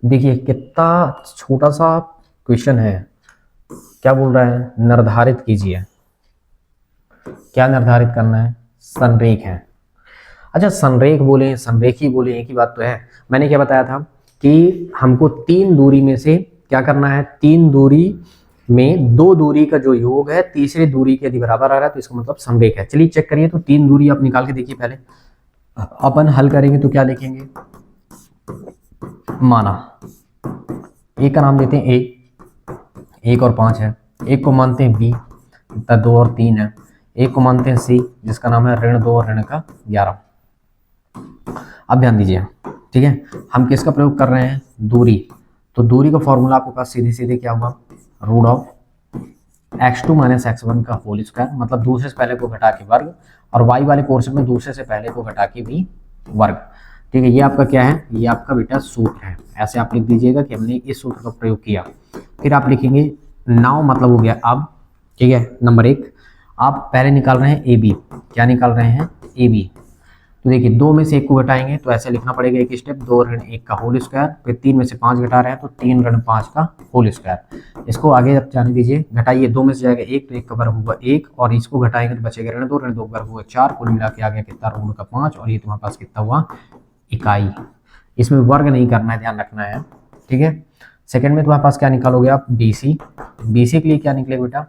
Speaker 1: देखिए कितना छोटा सा क्वेश्चन है, क्या बोल रहा है निर्धारित कीजिए, क्या निर्धारित करना है संरेख है। अच्छा, संरेख बोले संरेखी बोले एक ही बात तो है। मैंने क्या बताया था कि हमको तीन दूरी में से क्या करना है, तीन दूरी में दो दूरी का जो योग है तीसरी दूरी के यदि बराबर आ रहा है तो इसका मतलब संरेख है। चलिए चेक करिए, तो तीन दूरी आप निकाल के देखिए। पहले अपन हल करेंगे तो क्या लिखेंगे, माना एक का नाम देते हैं ए, एक और पांच है, एक को मानते हैं बी, दो और तीन है, एक को मानते हैं सी जिसका नाम है ऋण दो और ऋण का 11। अब ध्यान दीजिए, ठीक है, हम किसका प्रयोग कर रहे हैं, दूरी। तो दूरी का फॉर्मूला आपके पास सीधे सीधे क्या होगा, root of x2 minus x1 का होल स्क्वायर, मतलब दूसरे से पहले को घटा के वर्ग, और y वाले पोर्शन में दूसरे से पहले को घटा के भी वर्ग। ठीक है, ये आपका क्या है, ये आपका बेटा सूत्र है। ऐसे आप लिख दीजिएगा कि हमने इस सूत्र का प्रयोग किया। फिर आप लिखेंगे नाउ, मतलब हो गया अब। ठीक है, नंबर एक, आप पहले निकाल रहे हैं ए बी। क्या निकाल रहे हैं, ए बी। तो देखिए दो में से एक को घटाएंगे तो ऐसे लिखना पड़ेगा एक स्टेप, दो ऋण एक का होल स्क्वायर, फिर तीन में से पाँच घटा रहे हैं तो तीन ऋण पाँच का होल स्क्वायर। इसको आगे अब जाने दीजिए, घटाइए, दो में से जाएगा एक तो एक का वर्ग हुआ एक, और इसको घटाएंगे तो बचेगा ऋण दो वर्ग हुआ चार, कुल मिला के आ गया कितना, ऋण का 5, और ये तुम्हारे पास कितना हुआ, इकाई। इसमें वर्ग नहीं करना है, ध्यान रखना है। ठीक है, सेकंड में तुम्हारे पास क्या निकालोगे आप, बीसी। बीसी के लिए क्या निकलेगा बेटा,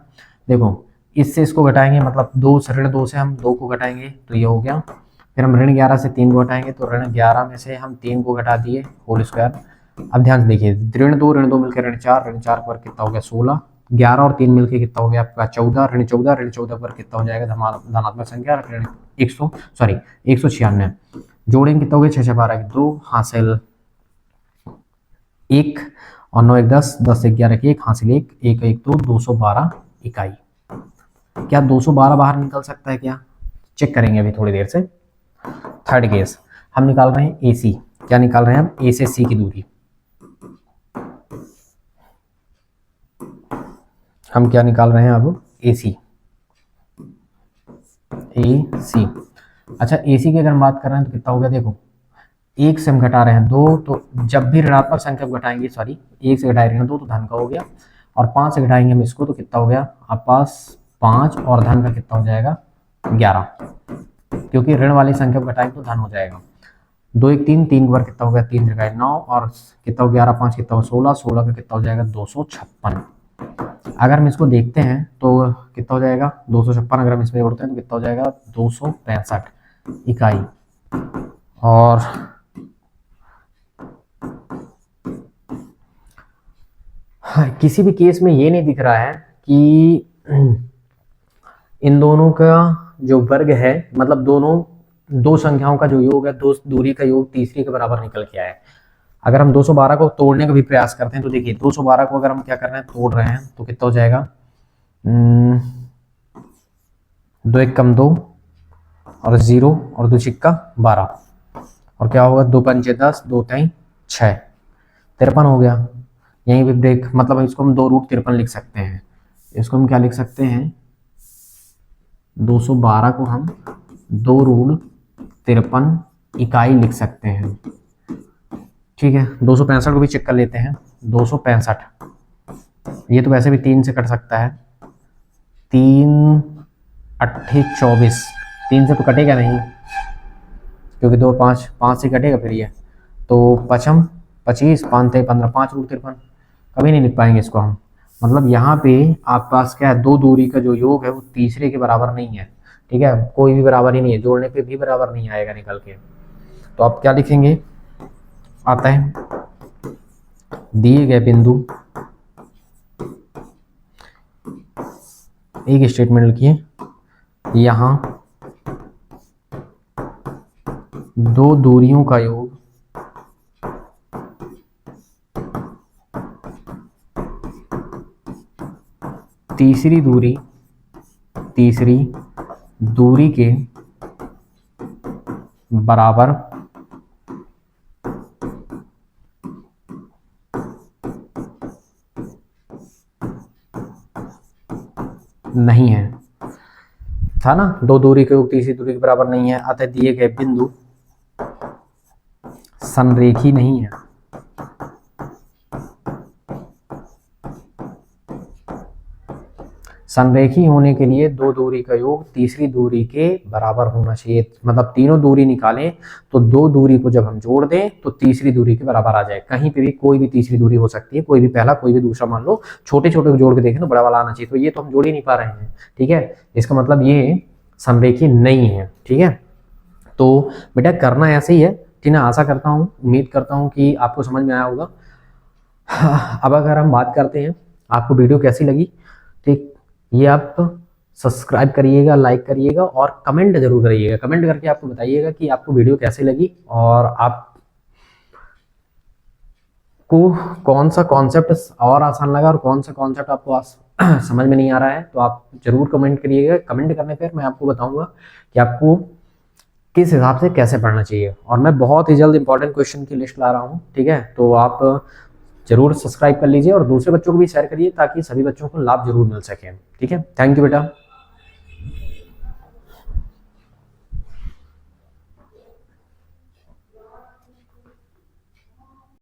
Speaker 1: देखो इससे इसको घटाएंगे, मतलब दो से ऋण दो से हम दो को घटाएंगे तो ये हो गया। फिर हम ऋण 11 से 3 को घटाएंगे तो ऋण 11 में से हम 3 को घटा दिए होल स्क्वायर। अब ध्यान से देखिए, ऋण दो मिलकर ऋण चार पर कितना हो गया 16, 11 और 3 मिलकर कितना हो गया आपका 14, ऋण 14 पर कितना हो जाएगा धनात्मक संख्या ऋण 196, जोड़ेंगे कितना हो गया 6 12 2 हासिल 1, और 9 1 10 10 11 1 हासिल 1 1 1 2 212 इकाई। क्या 212 बाहर निकल सकता है क्या, चेक करेंगे अभी थोड़ी देर से। थर्ड केस, हम निकाल रहे हैं ए सी। क्या निकाल रहे हैं हम, ए से सी की दूरी। हम क्या निकाल रहे हैं अब, ए सी। ए सी, अच्छा ए सी की अगर हम बात कर रहे हैं तो कितना हो गया, देखो एक से हम घटा रहे हैं दो, तो जब भी ऋणात्मक संख्या घटाएंगे, सॉरी एक से घटाए ऋण दो तो धन का हो गया, और 5 से घटाएंगे हम इसको तो कितना हो गया आप पास 5, और धन का कितना हो जाएगा 11, क्योंकि ऋण वाली संख्या घटाएंगे तो धन हो जाएगा। 2 1 3 3 बार कितना हो गया, 3 जगह 9, और कितना हो 11 5 कितना हो 16, 16 का कितना हो जाएगा 256। अगर हम इसको देखते हैं तो कितना हो जाएगा 256, अगर हम इसमें जोड़ते हैं तो कितना हो जाएगा 265 इकाई। और किसी भी केस में ये नहीं दिख रहा है कि इन दोनों का जो वर्ग है, मतलब दोनों दो संख्याओं का जो योग है, दो दूरी का योग तीसरी के बराबर निकल के आया है। अगर हम 212 को तोड़ने का भी प्रयास करते हैं तो देखिए 212 को अगर हम क्या कर रहे हैं, तोड़ रहे हैं तो कितना हो जाएगा, 2 1 कम 2 और 0 और 2 छिक्का 12, और क्या होगा 2 पंचे 10 2 3 6, 53 हो गया। यहीं पे ब्रेक, मतलब इसको हम 2√53 लिख सकते हैं। इसको हम क्या लिख सकते हैं, 212 को हम 2√53 इकाई लिख सकते हैं। ठीक है, 265 को भी चेक कर लेते हैं, 265, ये तो वैसे भी 3 से कट सकता है, 3 8 24, 3 से तो कटेगा नहीं क्योंकि 2 5 5 से कटेगा फिर ये, तो 5 25 5 15 5√53 कभी नहीं लिख पाएंगे इसको हम। मतलब यहाँ पे आप पास क्या है, दो दूरी का जो योग है वो तीसरे के बराबर नहीं है। ठीक है, कोई भी बराबर ही नहीं है, जोड़ने पे भी बराबर नहीं आएगा निकल के। तो आप क्या लिखेंगे, आता है दिए गए बिंदु, एक स्टेटमेंट लिखिए, यहाँ दो दूरियों का योग तीसरी दूरी के बराबर नहीं है, था ना, दो दूरी के योग तीसरी दूरी के बराबर नहीं है, अतः दिए गए बिंदु संरेखी नहीं है। संरेखी होने के लिए दो दूरी का योग तीसरी दूरी के बराबर होना चाहिए। मतलब तीनों दूरी निकालें तो दो दूरी को जब हम जोड़ दें तो तीसरी दूरी के बराबर आ जाए। कहीं पे भी कोई भी तीसरी दूरी हो सकती है, कोई भी पहला कोई भी दूसरा, मान लो छोटे छोटे को जोड़ के देखें तो बड़ा वाला आना चाहिए। तो ये तो हम जोड़ ही नहीं पा रहे हैं, ठीक है, इसका मतलब ये समरेखी नहीं है, ठीक है। तो बेटा करना ऐसे ही है, ठीक है। आशा करता हूँ, उम्मीद करता हूँ कि आपको समझ में आया होगा। अब अगर हम बात करते हैं आपको वीडियो कैसी लगी, ठीक, ये आप सब्सक्राइब करिएगा, लाइक करिएगा और कमेंट जरूर करिएगा। कमेंट करके आपको बताइएगा कि आपको वीडियो कैसी लगी और आप को कौन सा कॉन्सेप्ट और आसान लगा और कौन सा कॉन्सेप्ट आपको समझ में नहीं आ रहा है। तो आप जरूर कमेंट करिएगा। कमेंट करने पर मैं आपको बताऊंगा कि आपको किस हिसाब से कैसे पढ़ना चाहिए। और मैं बहुत ही जल्द इंपॉर्टेंट क्वेश्चन की लिस्ट ला रहा हूँ, ठीक है। तो आप जरूर सब्सक्राइब कर लीजिए और दूसरे बच्चों को भी शेयर करिए ताकि सभी बच्चों को लाभ जरूर मिल सके, ठीक है। थैंक यू बेटा।